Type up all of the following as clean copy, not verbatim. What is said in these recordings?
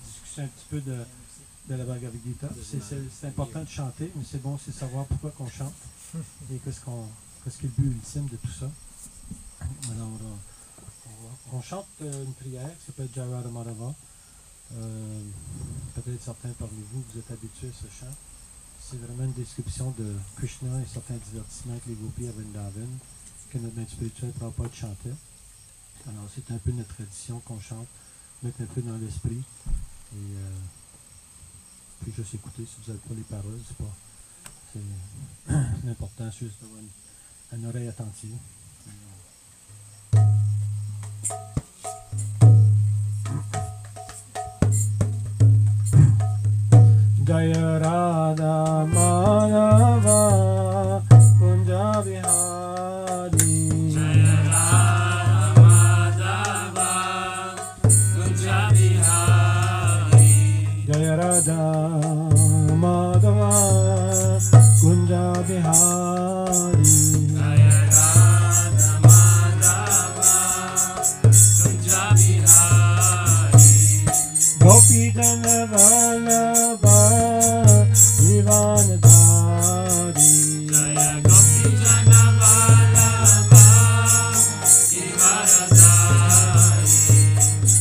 discussion un petit peu de la Bhagavad Gita. C'est important de chanter, mais c'est bon aussi de savoir pourquoi qu'on chante et qu'est-ce qui est le but ultime de tout ça. Alors, on chante une prière qui s'appelle Jaya Madhava. Peut-être certains parmi vous êtes habitués à ce chant. C'est vraiment une description de Krishna et certains divertissements avec les gopis à Vrindavan que notre maître spirituel Prabhupada chantait. Alors c'est un peu notre tradition qu'on chante, mettre un peu dans l'esprit et puis juste écouter si vous n'avez pas les paroles, c'est l'important, c'est juste d'avoir une oreille attentive. Jaya Radha Madhava Kunja Vihari Jaya Radha Madhava Kunja Vihari Jaya Radha Madhava Kunja Vihari Jaya Radha Madhava Kunja Vihari Gopi Jana Vallabha Jivanadhari Jaya Gopi Jana Vallabha Jivanadhari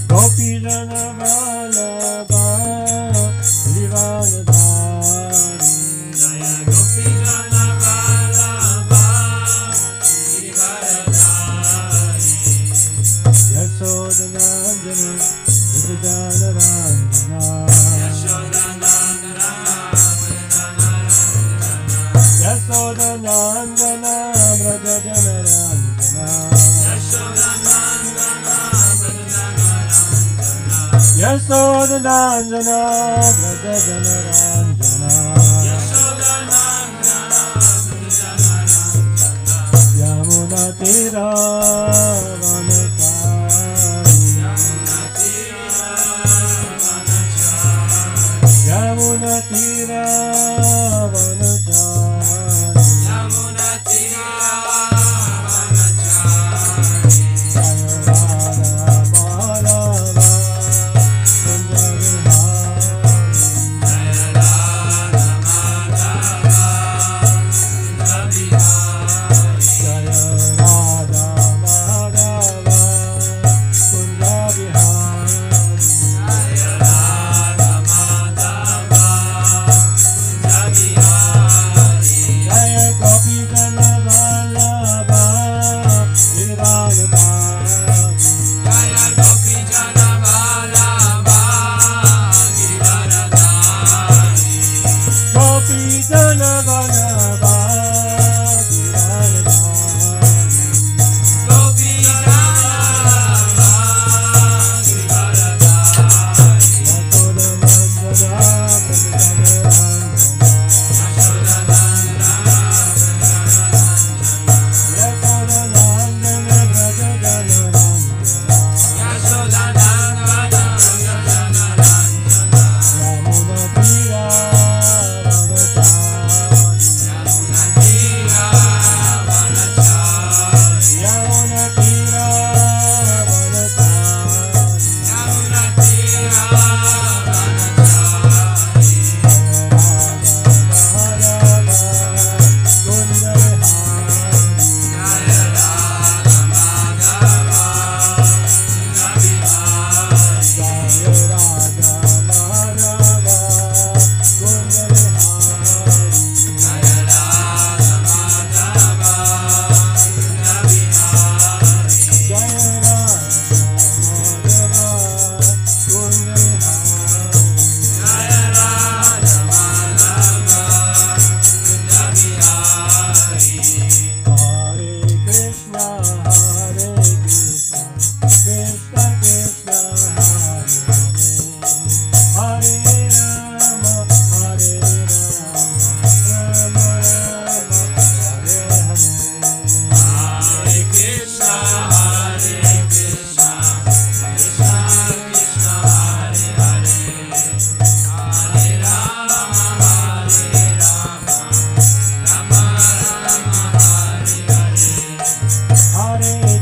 Gopi Jana Vallabha Jivanadhari Jaya Gopi Jana Vallabha Jivanadhari Yashodanandana Vrindavanarandana Yashodanandana Vrajajanarandana Yashodanandana Vrajajanarandana Yamuna Tira Vanachari Yamuna Tira Vanachari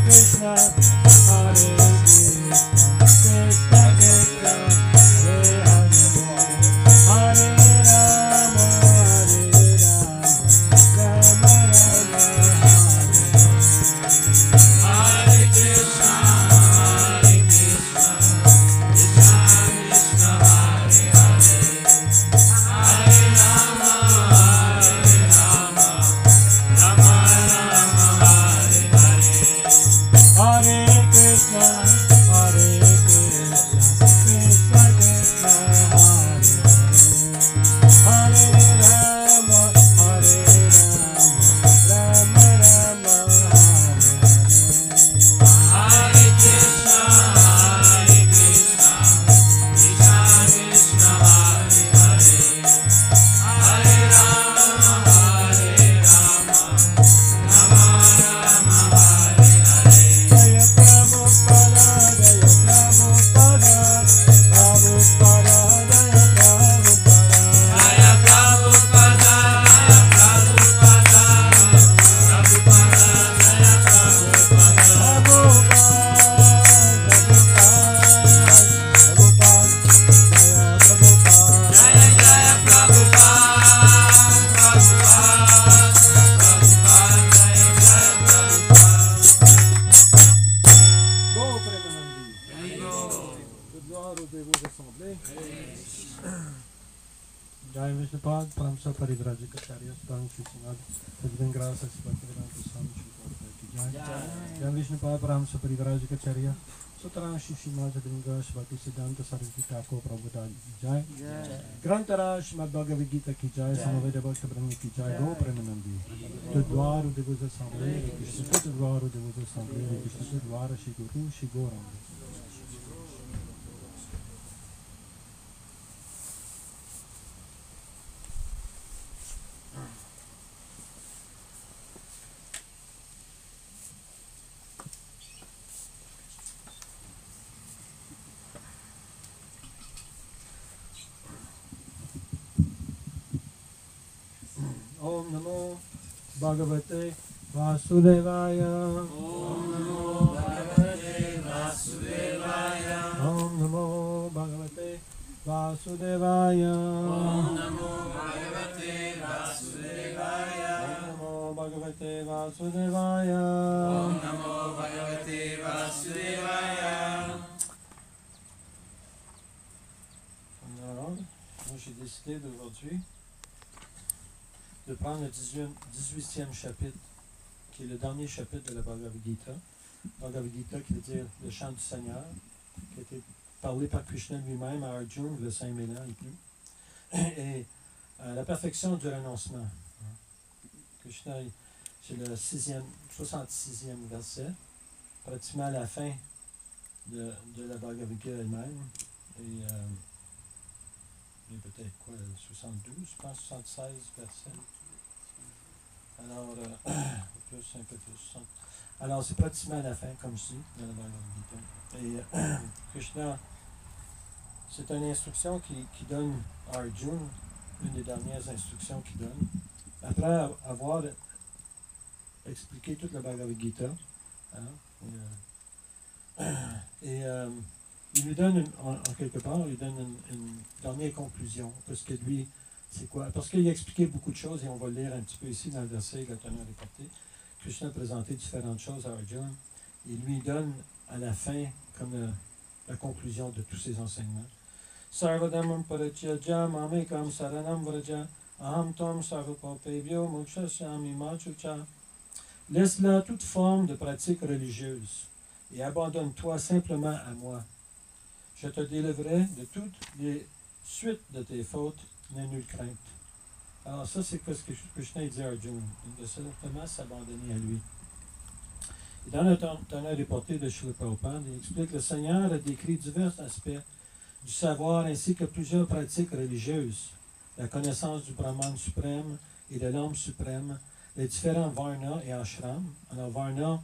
Krishna, Hare Krishna. Jai Vishnupad, Pramsa Parivrajikacharya, Stang Shishimad, Sajvan Grasa Sivakiran Swami Shri Jai Vishnupad, Pramsa Parivrajikacharya, Sutran Shishimad, Sajvan Svati Siddhanta Sarvati Thakur Prabhupada Jai Grantara Shrimad Bhagavad Gita Ki Jai, Samaveda Bhakta Brahma Ki Jai, Go Premanandi, le Dwar de vos assemblées, le Krishna, le Dwar de vos assemblées, le Krishna, le Dwar Shri Guru, Shri Gauranga. Om Namo Bhagavate Vasudevaya. Om Namo Bhagavate Vasudevaya. Om Namo Bhagavate Vasudevaya. Om Namo Bhagavate Vasudevaya. Om Namo Bhagavate Vasudevaya. Om Namo Bhagavate Vasudevaya. Alors, moi j'ai décidé d'aujourd'hui de prendre le 18e chapitre, qui est le dernier chapitre de la Bhagavad Gita. Bhagavad Gita qui veut dire le chant du Seigneur, qui a été parlé par Krishna lui-même à Arjuna il y a 5000 ans et plus. Et la perfection du renoncement. Krishna, c'est le 66e verset, pratiquement à la fin de la Bhagavad Gita elle-même. Et peut-être quoi, 72, je pense, 76 versets. Alors, plus, un peu plus. 60. Alors, c'est pratiquement à la fin, comme je dis, dans la Bhagavad Gita. Et Krishna, c'est une instruction qui donne à Arjuna, une des dernières instructions qu'il donne. Après avoir expliqué toute la Bhagavad Gita, il lui donne, en quelque part, il donne une dernière conclusion. Parce que lui, c'est quoi? Parce qu'il a expliqué beaucoup de choses, et on va le lire un petit peu ici dans le verset que la teneur est portée. Krishna a présenté différentes choses à Arjuna. Et lui donne à la fin, comme la conclusion de tous ses enseignements. Sarvadamam parachyaja mamekam saranam vraja aham tom sarvapapebhyo mokshashyami machucha. Laisse-là toute forme de pratique religieuse et abandonne-toi simplement à moi. Je te délivrerai de toutes les suites de tes fautes, n'aie nulle crainte. Alors ça, c'est ce que Krishna dit à Arjuna, de simplement s'abandonner à lui. Et dans le tonnerre reporté de Srila Prabhupada, il explique que le Seigneur a décrit divers aspects du savoir ainsi que plusieurs pratiques religieuses, la connaissance du Brahman suprême et de l'homme suprême, les différents Varna et Ashram. Alors Varna,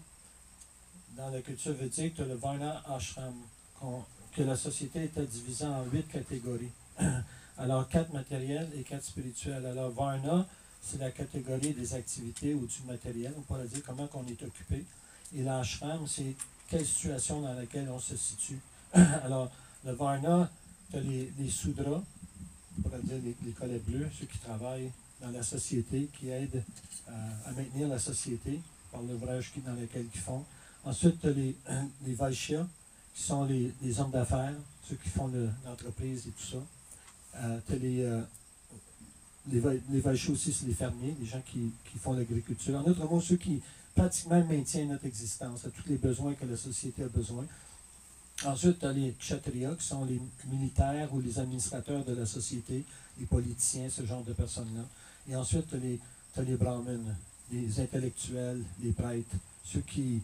dans la culture védique, tu as le Varna Ashram, que la société était divisée en 8 catégories. Alors 4 matériels et 4 spirituels. Alors Varna, c'est la catégorie des activités ou du matériel, on pourrait dire comment on est occupé. Et l'ashram, c'est quelle situation dans laquelle on se situe. Alors, le Varna, tu as les Sudras, on pourrait dire les collets bleus, ceux qui travaillent dans la société, qui aident à maintenir la société par l'ouvrage dans lequel ils font. Ensuite, tu as les Vaishyas, qui sont les hommes d'affaires, ceux qui font l'entreprise et tout ça. Tu as les Vaishyas aussi, c'est les fermiers, les gens qui font l'agriculture. En d'autres mots, ceux qui pratiquement maintiennent notre existence, à tous les besoins que la société a besoin. Ensuite, tu as les Kshatriyas, qui sont les militaires ou les administrateurs de la société, les politiciens, ce genre de personnes-là. Et ensuite, tu as les Brahmanes, les intellectuels, les prêtres, ceux qui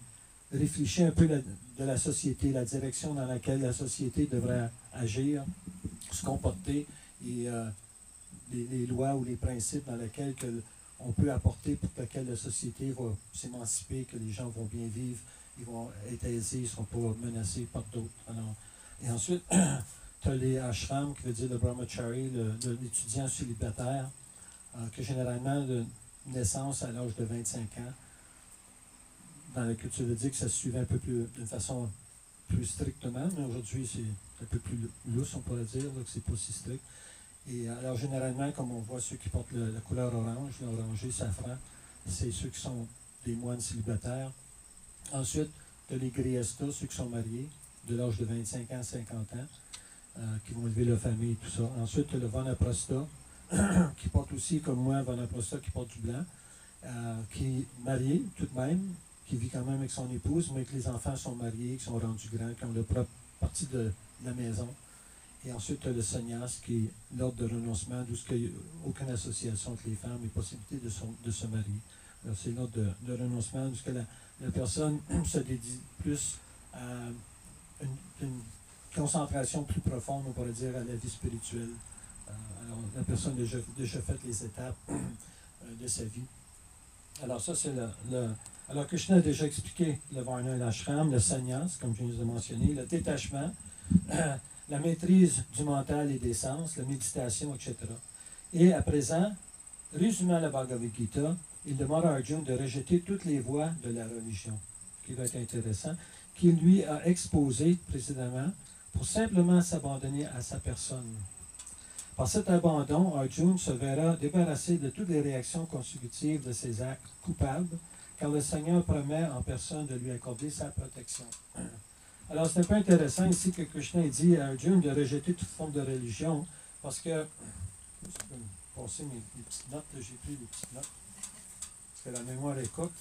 réfléchissent un peu de la société, la direction dans laquelle la société devrait agir, se comporter, et les lois ou les principes dans lesquels on peut apporter pour que la société va s'émanciper, que les gens vont bien vivre, ils vont être aisés, ils ne seront pas menacés par d'autres. Alors, et ensuite, tu as les ashrams, qui veut dire le brahmachari, l'étudiant célibataire, que généralement, de naissance à l'âge de 25 ans, dans la culture védique, ça se suivait un peu plus, d'une façon plus strictement, mais aujourd'hui, c'est un peu plus lousse, on pourrait dire, là, que c'est pas si strict. Et alors, généralement, comme on voit ceux qui portent la couleur orange, l'orangé, safran, c'est ceux qui sont des moines célibataires. Ensuite, tu as les grihastas, ceux qui sont mariés, de l'âge de 25 ans à 50 ans, qui vont élever leur famille et tout ça. Ensuite, tu as le vanaprastha, qui porte aussi, comme moi, un vanaprastha qui porte du blanc, qui est marié tout de même, qui vit quand même avec son épouse, mais que les enfants sont mariés, qui sont rendus grands, qui ont leur propre partie de la maison. Et ensuite, tu as le sannyas, qui est l'ordre de renoncement, d'où il n'y a aucune association entre les femmes et possibilité de se marier. Alors, c'est l'ordre de renoncement, d'où la personne se dédie plus à une concentration plus profonde, on pourrait dire, à la vie spirituelle. Alors, la personne a déjà fait les étapes de sa vie. Alors, ça, c'est Alors, Krishna a déjà expliqué le varna et l'ashram, le sannyas, comme je viens de mentionner, le détachement, la maîtrise du mental et des sens, la méditation, etc. Et à présent, résumant la Bhagavad Gita, il demande à Arjuna de rejeter toutes les voies de la religion, qui va être intéressant, qu'il lui a exposé précédemment pour simplement s'abandonner à sa personne. Par cet abandon, Arjuna se verra débarrassé de toutes les réactions consécutives de ses actes coupables, car le Seigneur promet en personne de lui accorder sa protection. Alors, c'est un peu intéressant ici que Krishna dit à Arjuna de rejeter toute forme de religion, parce que, je peux me passer mes petites notes, j'ai pris des petites notes, parce que la mémoire est courte,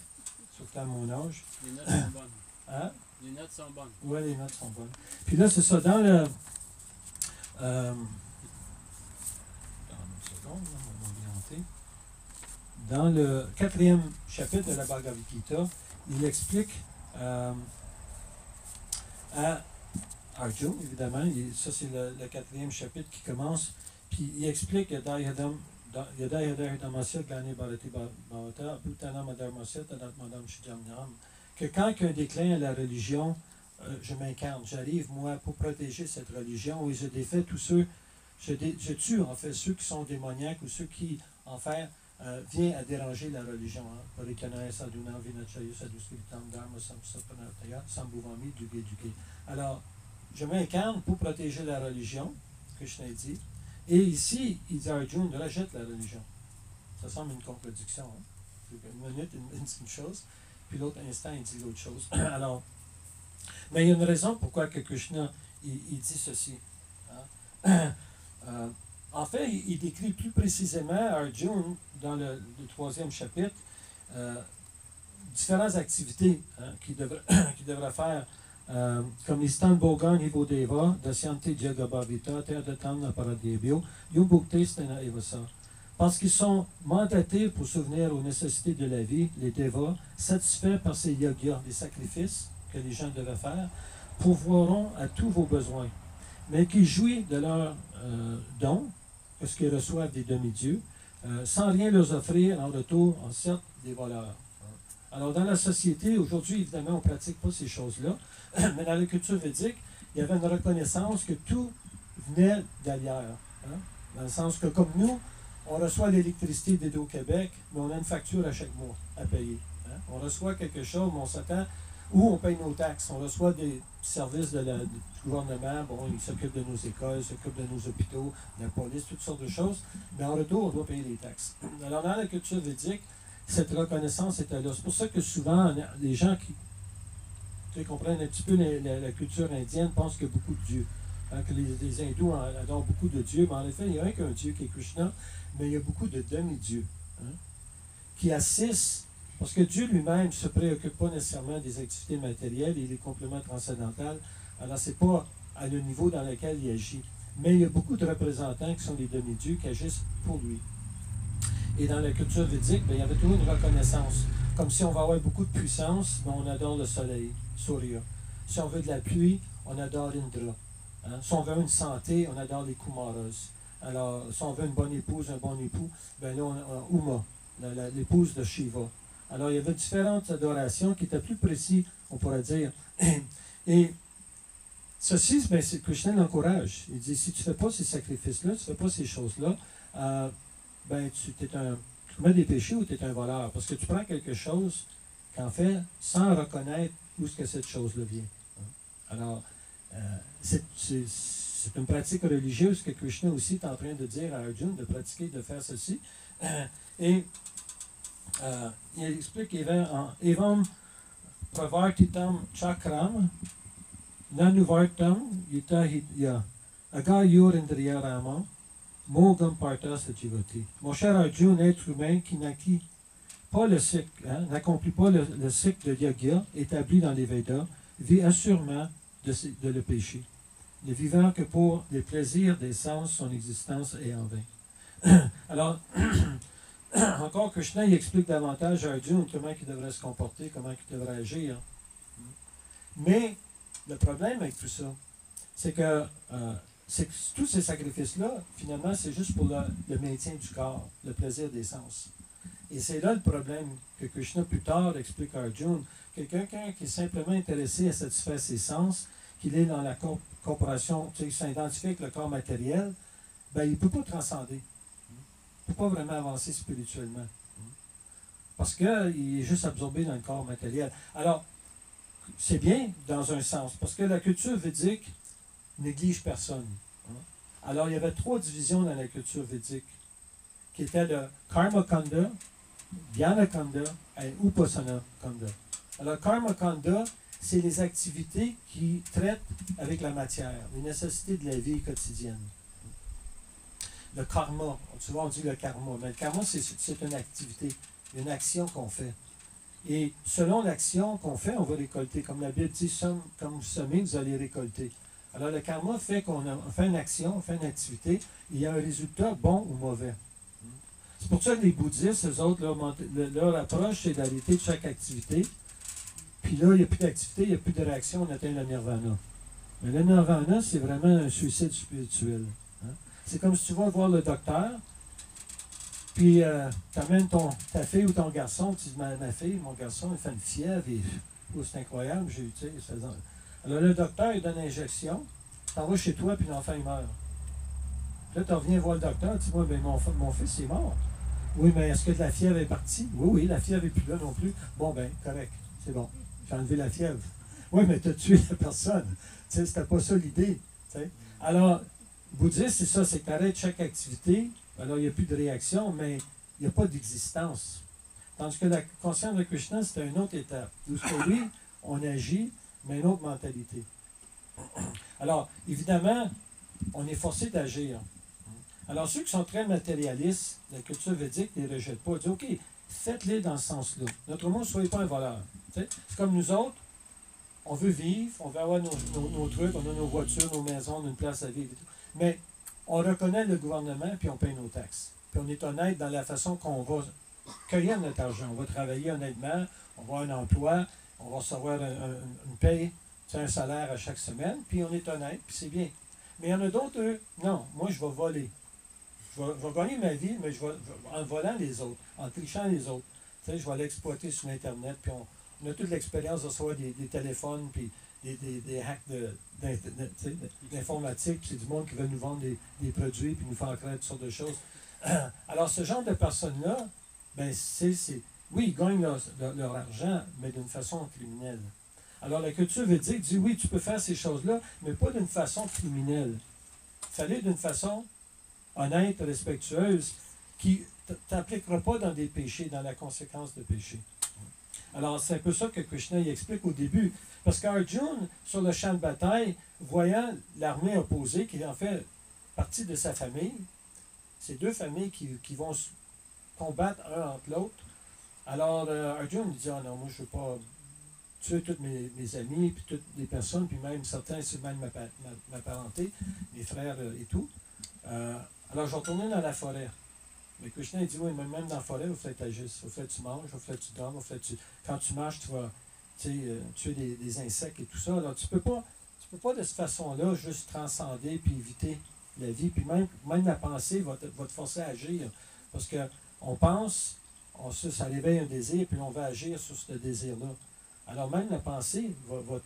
surtout à mon âge. Les notes sont bonnes. Hein? Les notes sont bonnes. Oui, les notes sont bonnes. Puis là, c'est ça, dans le... Attends une seconde, là, on va m'orienter. Dans le 4e chapitre de la Bhagavad Gita, il explique à Arjuna, évidemment, ça c'est le 4e chapitre qui commence, puis il explique Yada Hidamasya Glani Bharati Bhavata Bhutanam Adharmasya Tadatmadam Shijamnyam, que quand il y a un déclin à la religion, je m'incarne, j'arrive moi pour protéger cette religion et je défais tous ceux, je tue en fait ceux qui sont démoniaques ou ceux qui en fait vient à déranger la religion. Alors, je m'incarne pour protéger la religion, Krishna dit. Et ici, il dit à Arjuna, rejette la religion. Ça semble une contradiction. Hein? Une minute, il dit une chose, puis l'autre instant, il dit l'autre chose. Alors, mais il y a une raison pourquoi que Krishna il dit ceci. Hein? En fait, il décrit plus précisément à Arjuna, dans le 3e chapitre, différentes activités qu'il devrait faire, comme Istan Bogan Hivodeva, Dasyante Jagabhavita, Terdatam Paradebhyo, Yubhukte Stena Evasa. Parce qu'ils sont mandatés pour souvenir aux nécessités de la vie, les devas, satisfaits par ces yogyas, les sacrifices que les gens devaient faire, pourvoiront à tous vos besoins, mais qui jouissent de leurs dons, parce qu'ils reçoivent des demi-dieux, sans rien leur offrir en retour, en certes, des voleurs. Alors, dans la société, aujourd'hui, évidemment, on ne pratique pas ces choses-là, mais dans la culture védique, il y avait une reconnaissance que tout venait d'ailleurs. Hein? Dans le sens que, comme nous, on reçoit l'électricité d'Hydro-Québec, mais on a une facture à chaque mois à payer. Hein? On reçoit quelque chose, mais on s'attend, ou on paye nos taxes. On reçoit des services du gouvernement, bon, ils s'occupent de nos écoles, ils s'occupent de nos hôpitaux, de la police, toutes sortes de choses, mais en retour, on doit payer les taxes. Alors, dans la culture védique, cette reconnaissance était là. C'est pour ça que souvent, les gens qui comprennent un petit peu la culture indienne pensent qu'il y a beaucoup de dieux. Hein, que les hindous adorent beaucoup de dieux, mais en effet, il n'y a rien qu'un dieu qui est Krishna, mais il y a beaucoup de demi-dieux hein, qui assistent, parce que Dieu lui-même ne se préoccupe pas nécessairement des activités matérielles et des compléments transcendantaux. Alors, ce n'est pas à le niveau dans lequel il agit. Mais il y a beaucoup de représentants qui sont des demi-dieux qui agissent pour lui. Et dans la culture védique, il y avait toujours une reconnaissance. Comme si on va avoir beaucoup de puissance, mais on adore le soleil, Surya. Si on veut de la pluie, on adore Indra. Hein? Si on veut une santé, on adore les Kumaras. Alors, si on veut une bonne épouse, un bon époux, ben là, on a Uma, l'épouse de Shiva. Alors, il y avait différentes adorations qui étaient plus précises, on pourrait dire. Et ceci, ben, c'est Krishna l'encourage. Il dit, si tu ne fais pas ces sacrifices-là, tu ne fais pas ces choses-là, ben, tu commets des péchés ou tu es un voleur. Parce que tu prends quelque chose qu'en fait, sans reconnaître où est-ce que cette chose-là vient. Alors, c'est une pratique religieuse que Krishna aussi est en train de dire à Arjuna de pratiquer, de faire ceci. Et il explique Evam pravartitam chakram nanuvartam yita hitya agayor indriya rama mogam parta sajivati. Mon cher Arjuna, être humain qui naquit pas le cycle, n'accomplit pas le cycle de yagya établi dans les Védas, vit assurément de le péché, ne vivant que pour les plaisirs des sens, son existence est en vain. Alors, encore Krishna, il explique davantage à Arjuna comment il devrait se comporter, comment il devrait agir. Mais le problème avec tout ça, c'est que tous ces sacrifices-là, finalement, c'est juste pour le maintien du corps, le plaisir des sens. Et c'est là le problème que Krishna plus tard explique à Arjuna, que quelqu'un qui est simplement intéressé à satisfaire ses sens, qu'il est dans la corporation, tu sais, il s'identifie avec le corps matériel, ben, il ne peut pas transcender. Il ne peut pas vraiment avancer spirituellement. Parce qu'il est juste absorbé dans le corps matériel. Alors, c'est bien dans un sens, parce que la culture védique néglige personne. Alors, il y avait 3 divisions dans la culture védique, qui étaient le Karma Kanda, Dhyana Kanda et Upasana Kanda. Alors, Karma Kanda, c'est les activités qui traitent avec la matière, les nécessités de la vie quotidienne. Le karma, tu vois, on dit le karma, mais le karma, c'est une activité, une action qu'on fait. Et selon l'action qu'on fait, on va récolter. Comme la Bible dit, comme vous semez, vous allez récolter. Alors, le karma fait qu'on fait une action, on fait une activité, il y a un résultat bon ou mauvais. C'est pour ça que les bouddhistes, eux autres, leur approche, c'est d'arrêter de chaque activité. Puis là, il n'y a plus d'activité, il n'y a plus de réaction, on atteint le nirvana. Mais le nirvana, c'est vraiment un suicide spirituel. C'est comme si tu vas voir le docteur, puis tu amènes ta fille ou ton garçon, tu dis, ma fille, mon garçon, il fait une fièvre, et c'est incroyable, alors le docteur, il donne une injection, tu t'en vas chez toi, puis l'enfant, il meurt. Là, tu reviens voir le docteur, tu dis, moi, ben, mon fils, il est mort. Oui, mais est-ce que la fièvre est partie? Oui, la fièvre n'est plus là non plus. Bon, ben, correct, c'est bon. J'ai enlevé la fièvre. Oui, mais tu as tué la personne. Tu sais, c'était pas ça l'idée. T'sais. Alors, bouddhiste, c'est ça, c'est que tu arrêtes chaque activité. Alors, il n'y a plus de réaction, mais il n'y a pas d'existence. Tandis que la conscience de Krishna, c'est une autre étape. Où lui, on agit, mais une autre mentalité. Alors, évidemment, on est forcé d'agir. Alors, ceux qui sont très matérialistes, la culture védique ne les rejette pas. Ils disent, OK, faites-les dans ce sens-là. Notre mot, ne soyez pas un voleur. C'est comme nous autres, on veut vivre, on veut avoir nos trucs, on a nos voitures, nos maisons, on a une place à vivre et tout. Mais on reconnaît le gouvernement, puis on paye nos taxes. Puis on est honnête dans la façon qu'on va cueillir notre argent. On va travailler honnêtement, on va avoir un emploi, on va recevoir une paye, un salaire à chaque semaine, puis on est honnête, puis c'est bien. Mais il y en a d'autres, eux, non, moi je vais voler. Je vais gagner ma vie, mais en volant les autres, en trichant les autres. Tu sais, je vais aller exploiter sur Internet, puis on a toute l'expérience de recevoir des téléphones, puis des hacks d'informatique, puis c'est du monde qui veut nous vendre des produits, puis nous faire créer toutes sortes de choses. Alors, ce genre de personnes-là, ben, oui, ils gagnent leur argent, mais d'une façon criminelle. Alors, la culture védique dit, oui, tu peux faire ces choses-là, mais pas d'une façon criminelle. Il fallait d'une façon honnête, respectueuse, qui ne t'appliquera pas dans des péchés, dans la conséquence de péché. Alors, c'est un peu ça que Krishna y explique au début. Parce qu'Arjuna, sur le champ de bataille, voyant l'armée opposée, qui est en fait partie de sa famille, c'est 2 familles qui vont se combattre un entre l'autre. Alors, Arjuna dit, ah non, moi, je ne veux pas tuer tous mes amis, puis toutes les personnes, puis même certains, c'est même ma parenté, mes frères et tout. Alors, je vais retourner dans la forêt. Mais Krishna dit, oui, mais même dans la forêt, il faut que tu agisses. Il faut que tu manges, il faut que tu dormes, quand tu marches, tu vas tuer des insectes et tout ça. Alors, tu peux pas de cette façon-là juste transcender puis éviter la vie. Puis même la pensée va te forcer à agir. Parce qu'on pense, ça réveille un désir, puis on va agir sur ce désir-là. Alors même la pensée va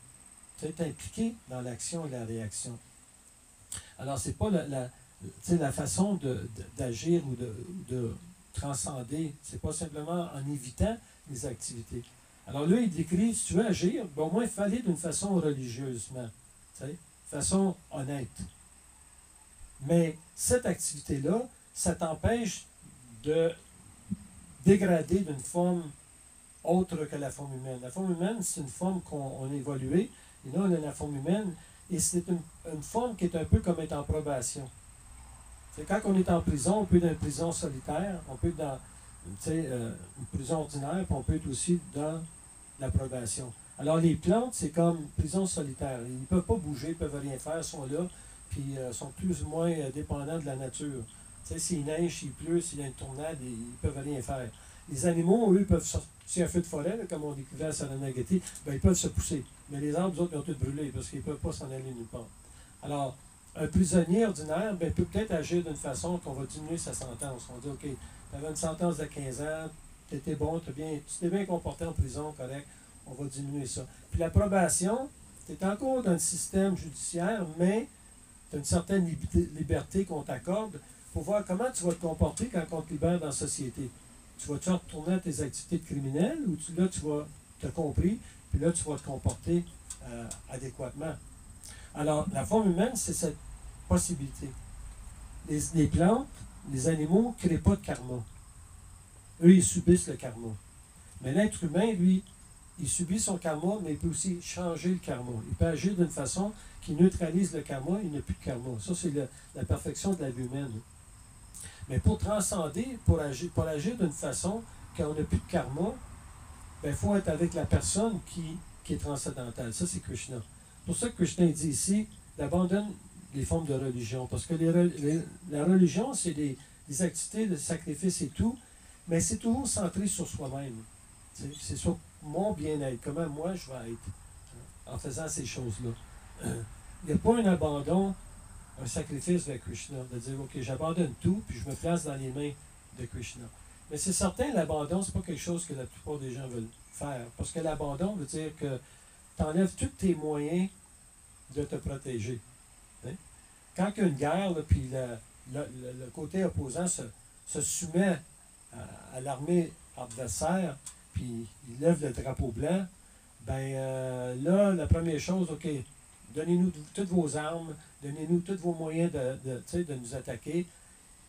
être impliquée dans l'action et la réaction. Alors, c'est pas la façon d'agir ou de transcender. C'est pas simplement en évitant les activités. Alors là, il décrit, si tu veux agir, ben, au moins, il fallait d'une façon religieusement, de façon honnête. Mais cette activité-là, ça t'empêche de dégrader d'une forme autre que la forme humaine. La forme humaine, c'est une forme qu'on a évoluée, et là, on a la forme humaine, et c'est une forme qui est un peu comme être en probation. C'est quand on est en prison, on peut être dans une prison solitaire, on peut être dans une prison ordinaire, puis on peut être aussi dans la probation. Alors, les plantes, c'est comme une prison solitaire. Ils ne peuvent pas bouger, ils ne peuvent rien faire, ils sont là, puis sont plus ou moins dépendants de la nature. S'il neige, s'il pleut, s'il y a une tornade, ils ne peuvent rien faire. Les animaux, eux, peuvent sortir. S'il y a un feu de forêt, là, comme on découvrait à Saranagati, ben, ils peuvent se pousser. Mais les arbres, eux autres, ils ont tous brûlé parce qu'ils ne peuvent pas s'en aller nulle part. Alors, un prisonnier ordinaire ben, peut peut-être agir d'une façon qu'on va diminuer sa sentence. On dit, OK, tu avais une sentence de 15 ans, tu étais bon, tu t'es bien comporté en prison, correct, on va diminuer ça. Puis la probation, tu es encore dans le système judiciaire, mais tu as une certaine liberté qu'on t'accorde pour voir comment tu vas te comporter quand on te libère dans la société. Tu vas-tu retourner à tes activités criminelles ou là, tu vas, t'as compris, puis là, tu vas te comporter adéquatement. Alors, la forme humaine, c'est cette possibilité. Les plantes, les animaux ne créent pas de karma. Eux, ils subissent le karma. Mais l'être humain, lui, il subit son karma, mais il peut aussi changer le karma. Il peut agir d'une façon qui neutralise le karma, il n'y a plus de karma. Ça, c'est la perfection de la vie humaine. Mais pour transcender, pour agir d'une façon qu'on n'a plus de karma, il faut être avec la personne qui est transcendantale. Ça, c'est Krishna. C'est pour ça que Krishna dit ici d'abandonner les formes de religion. Parce que la religion, c'est des activités de sacrifice et tout, mais c'est toujours centré sur soi-même. C'est sur mon bien-être, comment moi je vais être en faisant ces choses-là. Il n'y a pas un abandon, un sacrifice vers Krishna, de dire, OK, j'abandonne tout, puis je me place dans les mains de Krishna. Mais c'est certain, l'abandon, c'est pas quelque chose que la plupart des gens veulent faire. Parce que l'abandon veut dire que tu enlèves tous tes moyens de te protéger. Hein? Quand il y a une guerre, là, puis le côté opposant se soumet à l'armée adversaire, puis il lève le drapeau blanc, là, la première chose, OK, donnez-nous toutes vos armes, donnez-nous tous vos moyens de nous attaquer.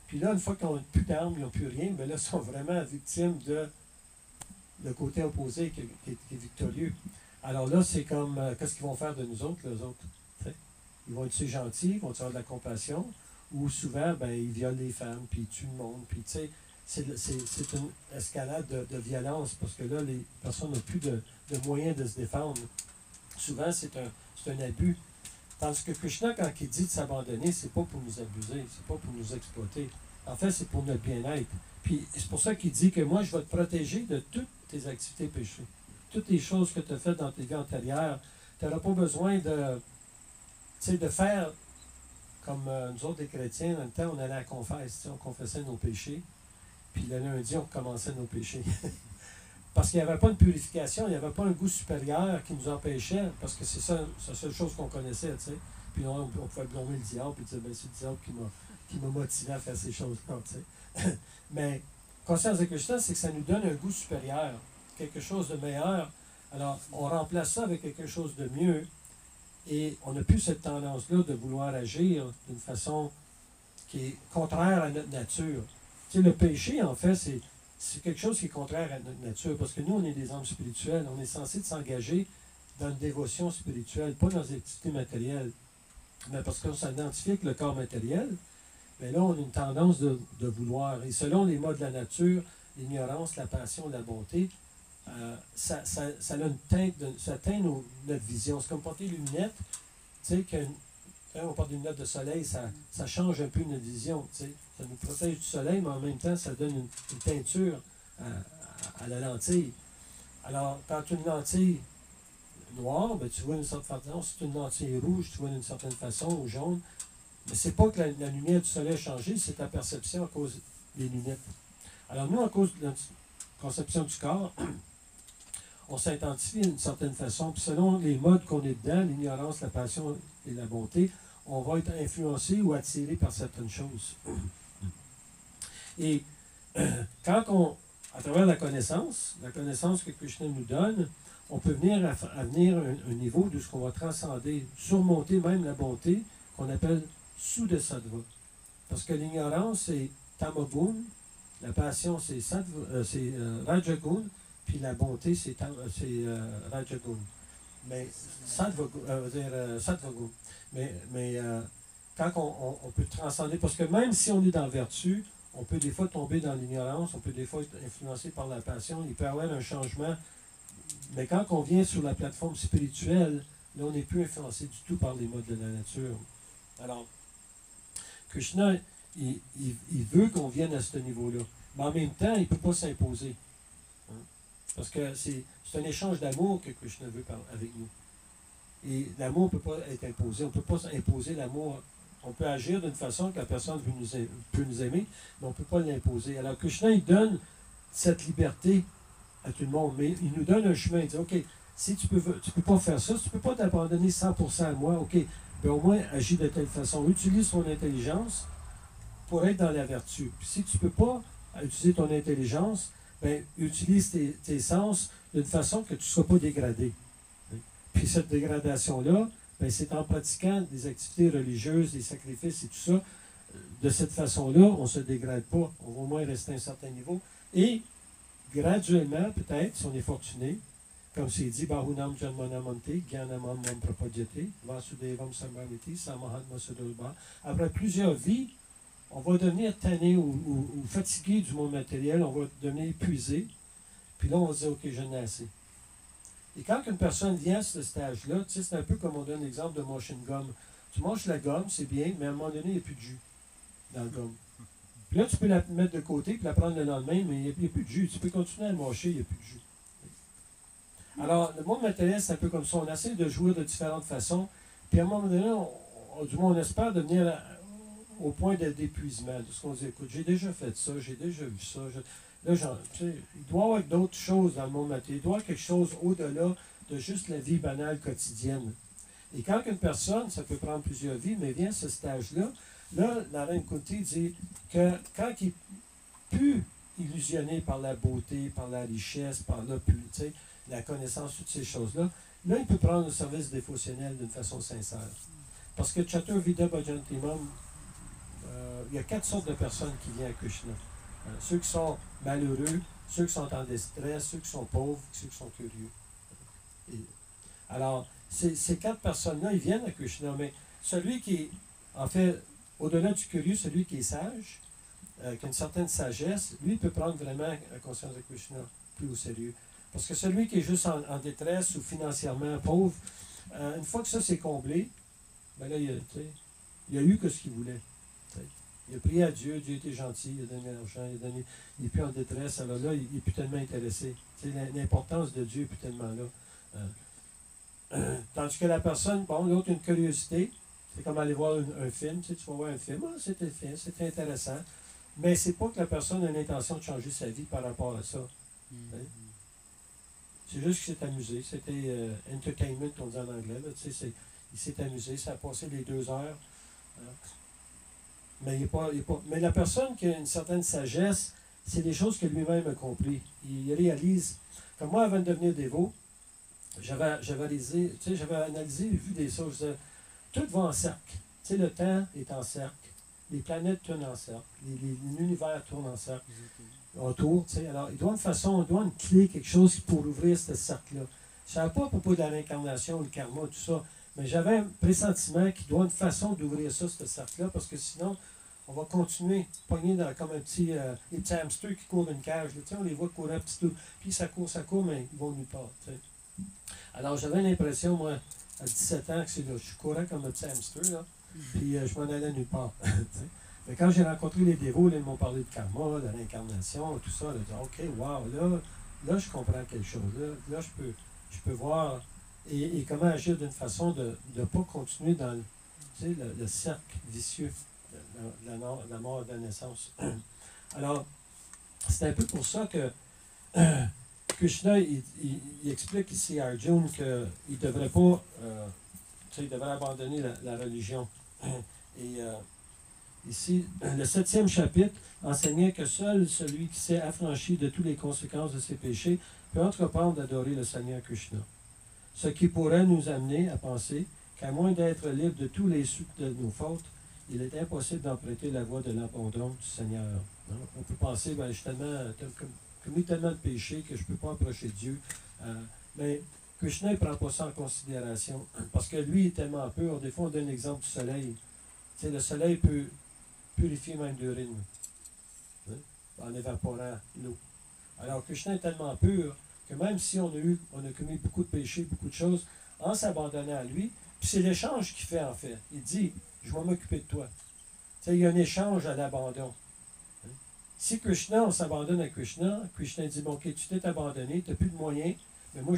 Puis là, une fois qu'ils n'ont plus d'armes, ils n'ont plus rien, mais là, ils sont vraiment victimes de le côté opposé qui est victorieux. Alors là, c'est comme, qu'est-ce qu'ils vont faire de nous autres, les autres? T'sais? Ils vont être gentils, ils vont avoir de la compassion, ou souvent, ils violent les femmes, puis ils tuent le monde, puis tu sais, c'est une escalade de violence, parce que là, les personnes n'ont plus de moyens de se défendre. Souvent, c'est un abus. Tandis que Krishna, quand il dit de s'abandonner, c'est pas pour nous abuser, c'est pas pour nous exploiter. En fait, c'est pour notre bien-être. Puis c'est pour ça qu'il dit que moi, je vais te protéger de toutes tes activités péchées. Toutes les choses que tu as faites dans tes vies antérieures, tu n'auras pas besoin de faire comme nous autres, les chrétiens, dans le temps, on allait à la confesse, on confessait nos péchés, puis le lundi, on recommençait nos péchés. Parce qu'il n'y avait pas de purification, il n'y avait pas un goût supérieur qui nous empêchait, parce que c'est ça, c'est la seule chose qu'on connaissait, tu sais. Puis on pouvait blâmer le diable, puis dire, c'est le diable qui m'a motivé à faire ces choses-là, tu sais. Mais, conscience de Krishna, c'est que ça nous donne un goût supérieur, quelque chose de meilleur. Alors, on remplace ça avec quelque chose de mieux, et on n'a plus cette tendance-là de vouloir agir d'une façon qui est contraire à notre nature. Tu sais, le péché, en fait, c'est quelque chose qui est contraire à notre nature, parce que nous, on est des âmes spirituelles. On est censé s'engager dans une dévotion spirituelle, pas dans des activités matérielles. Mais parce qu'on s'identifie avec le corps matériel, mais là, on a une tendance de vouloir. Et selon les modes de la nature, l'ignorance, la passion, la bonté, ça a une teinte, ça teint notre vision. C'est comme porter des lunettes, tu sais, quand on porte des lunettes de soleil, ça change un peu notre vision, tu sais. Ça nous protège du soleil, mais en même temps, ça donne une teinture à la lentille. Alors, quand tu as une lentille noire, tu vois d'une certaine façon. Si tu as une lentille rouge, tu vois d'une certaine façon, ou jaune. Mais c'est pas que la lumière du soleil a changé, c'est ta perception à cause des lunettes. Alors, nous, à cause de conception du corps, on s'identifie d'une certaine façon, puis selon les modes qu'on est dedans, l'ignorance, la passion et la bonté, on va être influencé ou attiré par certaines choses. Et quand on, à travers la connaissance que Krishna nous donne, on peut venir à venir un niveau de ce qu'on va transcender, surmonter même la bonté qu'on appelle Sudasattva. Parce que l'ignorance, c'est Tamagun, la passion, c'est Rajagun, puis la bonté, c'est Rajagun. Mais Sattvagun. Mais quand on peut transcender, parce que même si on est dans la vertu, on peut des fois tomber dans l'ignorance, on peut des fois être influencé par la passion, il peut y avoir un changement. Mais quand on vient sur la plateforme spirituelle, là, on n'est plus influencé du tout par les modes de la nature. Alors, Krishna, il veut qu'on vienne à ce niveau-là. Mais en même temps, il ne peut pas s'imposer. Hein? Parce que c'est un échange d'amour que Krishna veut avec nous. Et l'amour ne peut pas être imposé. On ne peut pas imposer l'amour. On peut agir d'une façon que la personne peut nous aimer, mais on ne peut pas l'imposer. Alors Krishna, il donne cette liberté à tout le monde, mais il nous donne un chemin. Il dit, OK, si tu peux pas faire ça, si tu ne peux pas t'abandonner 100% à moi, OK, bien au moins agis de telle façon. Utilise ton intelligence pour être dans la vertu. Puis si tu ne peux pas utiliser ton intelligence, bien, utilise tes sens d'une façon que tu ne sois pas dégradé. Puis cette dégradation-là, bien, c'est en pratiquant des activités religieuses, des sacrifices et tout ça. De cette façon-là, on ne se dégrade pas. On va au moins rester à un certain niveau. Et graduellement, peut-être, si on est fortuné, comme c'est dit, Bahunam Janmanamante, Gyanamam Mam Prapadyate, Vasudevam Sambhamiti, Samahatma Sudolba. Après plusieurs vies, on va devenir tanné ou fatigué du monde matériel, on va devenir épuisé. Puis là, on va se dire, OK, je n'ai assez. Et quand une personne vient à ce stage-là, tu sais, c'est un peu comme on donne l'exemple de mâcher une gomme. Tu manges la gomme, c'est bien, mais à un moment donné, il n'y a plus de jus dans la gomme. Puis là, tu peux la mettre de côté et la prendre le lendemain, mais il n'y a plus de jus. Tu peux continuer à mâcher, il n'y a plus de jus. Alors, le monde matériel, c'est un peu comme ça. On essaie de jouer de différentes façons. Puis à un moment donné, du moins, on espère devenir au point d'épuisement. De ce qu'on dit, écoute, j'ai déjà fait ça, j'ai déjà vu ça. Là, tu sais, il doit y avoir d'autres choses dans le monde matériel. Il doit y avoir quelque chose au-delà de juste la vie banale quotidienne. Et quand une personne, ça peut prendre plusieurs vies, mais vient à ce stage-là, là, la reine Kunti dit que quand il est plus illusionné par la beauté, par la richesse, par la connaissance, toutes ces choses-là, là, il peut prendre le service dévotionnel d'une façon sincère. Parce que Chaturvida Bhajantimam, il y a 4 sortes de personnes qui viennent à Krishna. Ceux qui sont malheureux, ceux qui sont en détresse, ceux qui sont pauvres, ceux qui sont curieux. Alors, ces 4 personnes-là, ils viennent à Krishna, mais celui qui est, en fait, au-delà du curieux, celui qui est sage, qui a une certaine sagesse, lui, il peut prendre vraiment la conscience de Krishna plus au sérieux. Parce que celui qui est juste en détresse ou financièrement pauvre, une fois que ça s'est comblé, ben là, il a eu que ce qu'il voulait. Il a prié à Dieu, Dieu était gentil, il a donné l'argent, il n'est plus en détresse, alors là, il n'est plus tellement intéressé. L'importance de Dieu n'est plus tellement là. Tandis que la personne, bon, l'autre a une curiosité, c'est comme aller voir un film, tu vas voir un film, c'était intéressant, mais c'est pas que la personne a l'intention de changer sa vie par rapport à ça. C'est juste qu'il s'est amusé, c'était entertainment, on dit en anglais, là, il s'est amusé, ça a passé les 2 heures. Mais mais la personne qui a une certaine sagesse, c'est des choses que lui-même a compris. Il réalise. Comme moi, avant de devenir dévot, j'avais analysé et vu des choses. Tout va en cercle. Tu sais, le temps est en cercle. Les planètes tournent en cercle. L'univers tourne en cercle. Autour, tu sais. Alors, il doit une clé, quelque chose pour ouvrir ce cercle-là. Je ne savais pas à propos de la réincarnation, le karma, tout ça. Mais j'avais un pressentiment qu'il doit une façon d'ouvrir ça, ce cercle-là, parce que sinon, on va continuer pogner comme un petit hamster qui court dans une cage. Là, on les voit courir un petit peu, puis ça court, mais ils vont nulle part. T'sais. Alors, j'avais l'impression, moi, à 17 ans, que je courais comme un petit hamster, là, puis je m'en allais nulle part. Mais quand j'ai rencontré les dévots, là, ils m'ont parlé de karma, de réincarnation, tout ça. Là, j'ai dit, OK, wow, là, je comprends quelque chose. Là, je peux voir et comment agir d'une façon de ne pas continuer dans le cercle vicieux de la mort de la naissance. Alors, c'est un peu pour ça que Krishna, il explique ici à Arjuna qu'il ne devrait pas, il devrait abandonner la religion. Et ici, le 7e chapitre enseignait que seul celui qui s'est affranchi de toutes les conséquences de ses péchés peut entreprendre d'adorer le Seigneur Krishna. Ce qui pourrait nous amener à penser qu'à moins d'être libre de tous les de nos fautes, il est impossible d'emprunter la voie de l'abandon du Seigneur. Hein? On peut penser, ben, j'ai commis tellement de péchés que je ne peux pas approcher Dieu. Mais Krishna ne prend pas ça en considération, parce que lui est tellement pur. Des fois, on donne l'exemple du soleil. Tu sais, le soleil peut purifier même l'urine, hein, en évaporant l'eau. Alors, Krishna est tellement pur que même si on a commis beaucoup de péchés, beaucoup de choses, en s'abandonnant à lui, puis c'est l'échange qu'il fait en fait. Il dit, je vais m'occuper de toi. Tu sais, il y a un échange à l'abandon. Hein? Si Krishna, on s'abandonne à Krishna, Krishna dit, bon, ok, tu t'es abandonné, tu n'as plus de moyens, mais moi,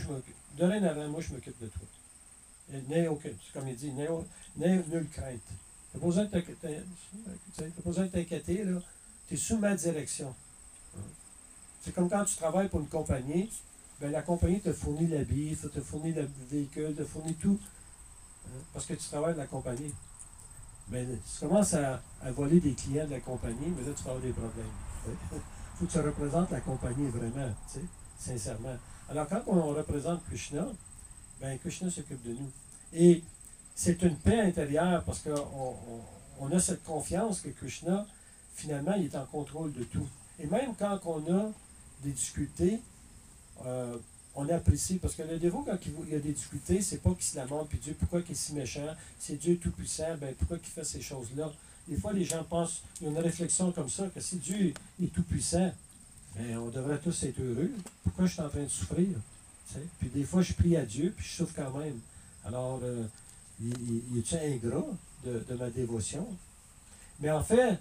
dorénavant, moi, je m'occupe de toi. N'aie aucun, comme il dit, n'aie nulle crainte. Tu n'as pas besoin de t'inquiéter, là. Tu es sous ma direction. Hein? C'est comme quand tu travailles pour une compagnie, bien, la compagnie te fournit l'habit, te fournit le véhicule, te fournit tout, hein, parce que tu travailles de la compagnie. Mais tu commences à voler des clients de la compagnie, mais là, tu vas avoir des problèmes. Il faut que tu représentes la compagnie vraiment, tu sais, sincèrement. Alors, quand on représente Krishna, bien, Krishna s'occupe de nous. Et c'est une paix intérieure parce qu'on a cette confiance que Krishna, finalement, il est en contrôle de tout. Et même quand on a des difficultés, on apprécie, parce que le dévot, quand il y a des difficultés, c'est pas qu'il se lamente, puis Dieu, pourquoi il est si méchant, c'est Dieu tout-puissant, ben pourquoi il fait ces choses-là. Des fois, les gens pensent, il y a une réflexion comme ça, que si Dieu est tout-puissant, ben, on devrait tous être heureux. Pourquoi je suis en train de souffrir? T'sais? Puis des fois, je prie à Dieu, puis je souffre quand même. Alors, il est-tu ingrat de ma dévotion? Mais en fait,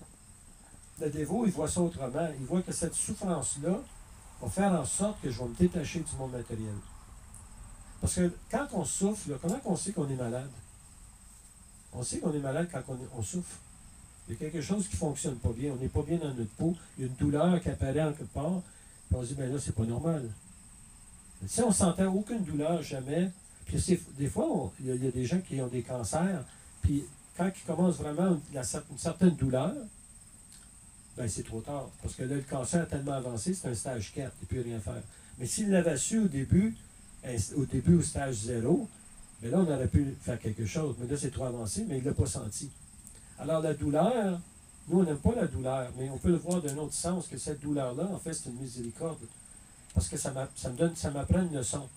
le dévot, il voit ça autrement. Il voit que cette souffrance-là va faire en sorte que je vais me détacher du monde matériel. Parce que quand on souffre, là, comment on sait qu'on est malade? On sait qu'on est malade quand on souffre. Il y a quelque chose qui ne fonctionne pas bien. On n'est pas bien dans notre peau. Il y a une douleur qui apparaît en quelque part. Puis on se dit, bien là, c'est pas normal. Mais si on ne sentait aucune douleur, jamais, puis des fois, il y a des gens qui ont des cancers, puis quand ils commencent vraiment une certaine douleur, ben c'est trop tard. Parce que là, le cancer est tellement avancé, c'est un stage 4, il ne peut rien faire. Mais s'il l'avait su au début, au stage 0, bien là, on aurait pu faire quelque chose. Mais là, c'est trop avancé, mais il ne l'a pas senti. Alors, la douleur, nous, on n'aime pas la douleur, mais on peut le voir d'un autre sens, que cette douleur-là, en fait, c'est une miséricorde. Parce que ça m'apprend une leçon.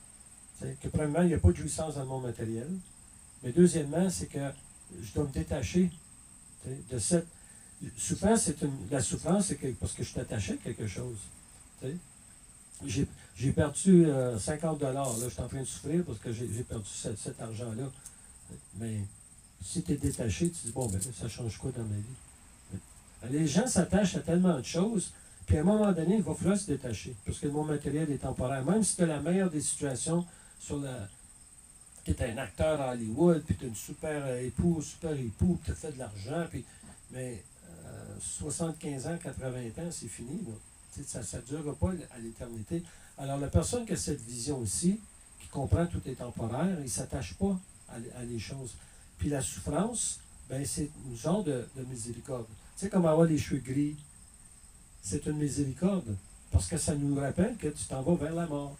C'est que, premièrement, il n'y a pas de jouissance dans le monde matériel. Mais deuxièmement, c'est que je dois me détacher de cette... Souvent, la souffrance, c'est parce que je suis attaché à quelque chose. J'ai perdu 50 $. Là, je suis en train de souffrir parce que j'ai perdu cet argent-là. Mais si tu es détaché, tu dis, bon, ben ça change quoi dans ma vie? Les gens s'attachent à tellement de choses, puis à un moment donné, il va falloir se détacher, parce que le monde matériel est temporaire. Même si tu as la meilleure des situations, tu es un acteur à Hollywood, puis tu as une super époux, puis tu as fait de l'argent, mais 75 ans, 80 ans, c'est fini. Là. Ça ne durera pas à l'éternité. Alors, la personne qui a cette vision aussi, qui comprend que tout est temporaire, il ne s'attache pas à les choses. Puis la souffrance, ben, c'est une genre de miséricorde. Tu sais, comme avoir les cheveux gris, c'est une miséricorde. Parce que ça nous rappelle que tu t'en vas vers la mort.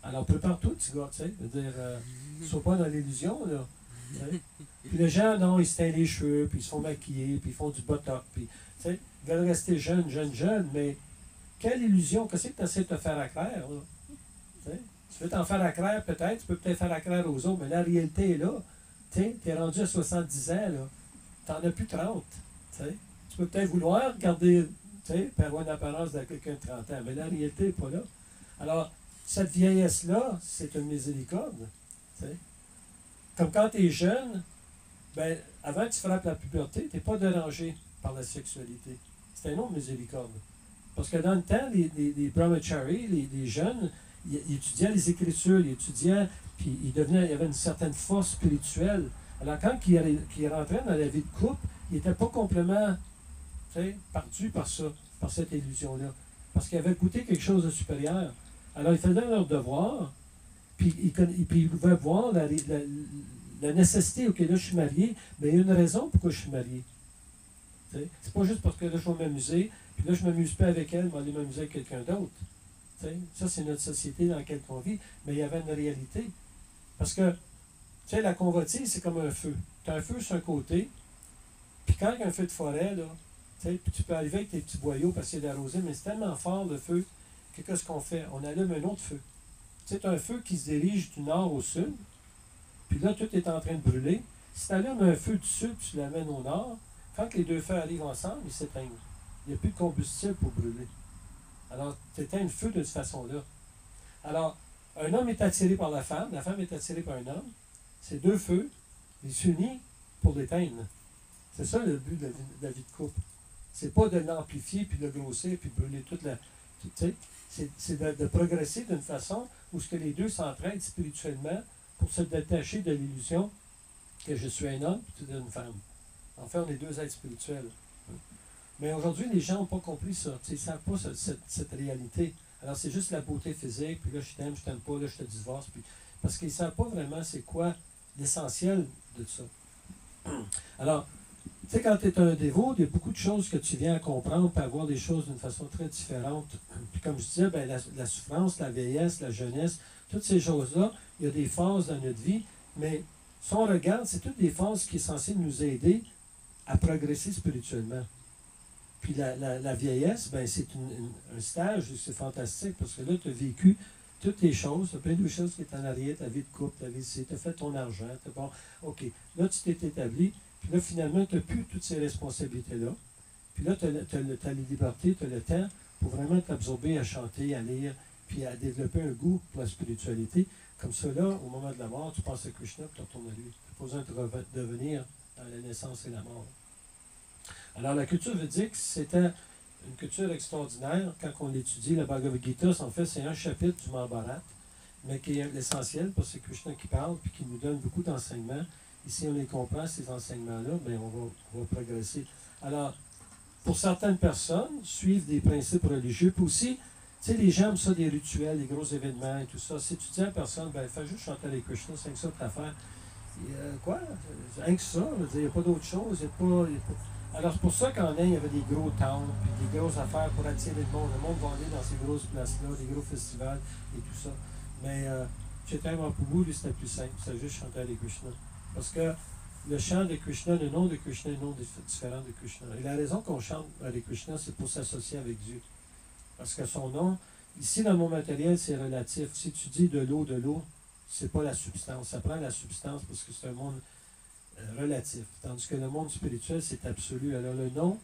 Alors, prépare-toi, petit gars, tu sais. Ne sois pas dans l'illusion, là. T'sais. Puis les gens, non, ils se teignent les cheveux, puis ils se font maquiller, puis ils font du botox, puis, tu sais, ils veulent rester jeunes, mais quelle illusion, qu'est-ce que tu essaies de te faire accraire, là? T'sais. Tu veux t'en faire accraire, peut-être, tu peux peut-être faire accraire aux autres, mais la réalité est là. Tu es rendu à 70 ans, là. Tu n'en as plus 30. T'sais. Tu peux peut-être vouloir garder, pour avoir une apparence de quelqu'un de 30 ans, mais la réalité n'est pas là. Alors, cette vieillesse-là, c'est une miséricorde. T'sais. Comme quand tu es jeune, ben, avant que tu frappes la puberté, tu n'es pas dérangé par la sexualité. C'est un autre miséricorde. Parce que dans le temps, les brahmacharis, les jeunes, ils étudiaient les Écritures, ils étudiaient, puis il y avait une certaine force spirituelle. Alors quand ils rentraient dans la vie de couple, ils n'étaient pas complètement perdus par ça, par cette illusion-là. Parce qu'ils avaient goûté quelque chose de supérieur. Alors, ils faisaient leur devoir, puis ils pouvaient voir la nécessité, OK, là, je suis marié, mais il y a une raison pourquoi je suis marié. C'est pas juste parce que là, je vais m'amuser, puis là, je ne m'amuse pas avec elle, je vais aller m'amuser avec quelqu'un d'autre. Ça, c'est notre société dans laquelle on vit, mais il y avait une réalité. Parce que, tu sais, la convoitise, c'est comme un feu. Tu as un feu sur un côté, puis quand il y a un feu de forêt, là, puis tu peux arriver avec tes petits boyaux parce qu'il y a de la rosée, mais c'est tellement fort le feu que qu'est-ce qu'on fait? On allume un autre feu. C'est un feu qui se dirige du nord au sud, puis là, tout est en train de brûler. Si tu allumes un feu du sud, tu l'amènes au nord, quand les deux feux arrivent ensemble, ils s'éteignent. Il n'y a plus de combustible pour brûler. Alors, tu éteins le feu de cette façon-là. Alors, un homme est attiré par la femme est attirée par un homme. Ces deux feux, ils s'unissent pour l'éteindre. C'est ça le but de la vie de couple. C'est pas de l'amplifier, puis de le grossir, puis de brûler toute la... Tu sais, c'est de progresser d'une façon où ce que les deux s'entraident spirituellement pour se détacher de l'illusion que je suis un homme et tu es une femme. En fait, on est deux êtres spirituels. Mais aujourd'hui, les gens n'ont pas compris ça. Ils ne savent pas cette réalité. Alors, c'est juste la beauté physique, puis là, je t'aime pas, là, je te divorce. Puis, parce qu'ils ne savent pas vraiment c'est quoi l'essentiel de ça. Alors, tu sais, quand tu es un dévot, il y a beaucoup de choses que tu viens à comprendre, puis à voir les choses d'une façon très différente. Puis comme je disais, ben, la souffrance, la vieillesse, la jeunesse, toutes ces choses-là, il y a des phases dans notre vie, mais si on regarde, c'est toutes des phases qui sont censées nous aider à progresser spirituellement. Puis la vieillesse, ben, c'est un stage, c'est fantastique, parce que là, tu as vécu toutes les choses, tu as plein de choses qui sont en arrière, ta vie de couple, ta vie ici, tu as fait ton argent, bon, OK, là, tu t'es établi, puis là, finalement, tu n'as plus toutes ces responsabilités-là. Puis là, tu as la liberté, tu as le temps pour vraiment t'absorber à chanter, à lire, puis à développer un goût pour la spiritualité. Comme ça, là, au moment de la mort, tu penses à Krishna, puis tu retournes à lui. Tu n'as pas besoin de revenir dans la naissance et la mort. Alors, la culture védique, c'était une culture extraordinaire. Quand on étudie la Bhagavad Gita, en fait, c'est un chapitre du Mahabharata, mais qui est l'essentiel, parce que c'est Krishna qui parle, puis qui nous donne beaucoup d'enseignements. Et si on les comprend, ces enseignements-là, bien, on va progresser. Alors, pour certaines personnes, suivre des principes religieux, puis aussi, tu sais, les gens aiment ça, des rituels, des gros événements et tout ça. Si tu dis à personne, ben, fais juste chanter les Krishna, c'est que ça pour faire. Quoi? Rien que ça, il n'y a pas d'autre chose. Alors, c'est pour ça qu'en Inde, il y avait des gros temples, puis des grosses affaires pour attirer le monde. Le monde va aller dans ces grosses places-là, des gros festivals et tout ça. Mais Chaitanya Mahaprabhu, lui, c'était plus simple. C'était juste chanter Hare Krishna. Parce que le chant de Krishna, le nom de Krishna est un nom différent de Krishna. Et la raison qu'on chante Hare Krishna, c'est pour s'associer avec Dieu. Parce que son nom, ici dans le monde matériel, c'est relatif. Si tu dis de l'eau, c'est pas la substance. Ça prend la substance parce que c'est un monde relatif. Tandis que le monde spirituel, c'est absolu. Alors le nom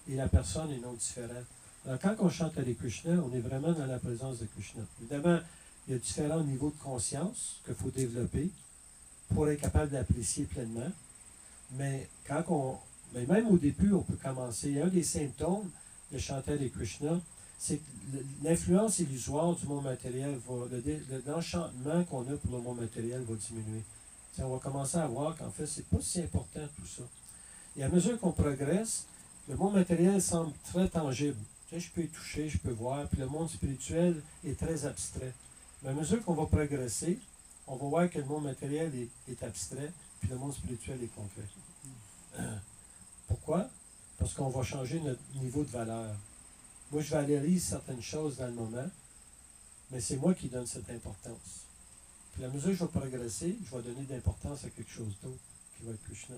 et la personne est non différent. Alors quand on chante Hare Krishna, on est vraiment dans la présence de Krishna. Évidemment, il y a différents niveaux de conscience qu'il faut développer pour être capable d'apprécier pleinement. Mais mais même au début, on peut commencer. Un des symptômes de chanter Hare Krishna, c'est que l'influence illusoire du monde matériel, l'enchantement qu'on a pour le monde matériel va diminuer. T'sais, on va commencer à voir qu'en fait, c'est pas si important tout ça. Et à mesure qu'on progresse, le monde matériel semble très tangible. Je peux y toucher, je peux voir, puis le monde spirituel est très abstrait. Mais à mesure qu'on va progresser, on va voir que le monde matériel est abstrait, puis le monde spirituel est concret. Pourquoi? Parce qu'on va changer notre niveau de valeur. Moi, je valorise certaines choses dans le moment, mais c'est moi qui donne cette importance. Puis à mesure que je vais progresser, je vais donner de l'importance à quelque chose d'autre, qui va être Krishna.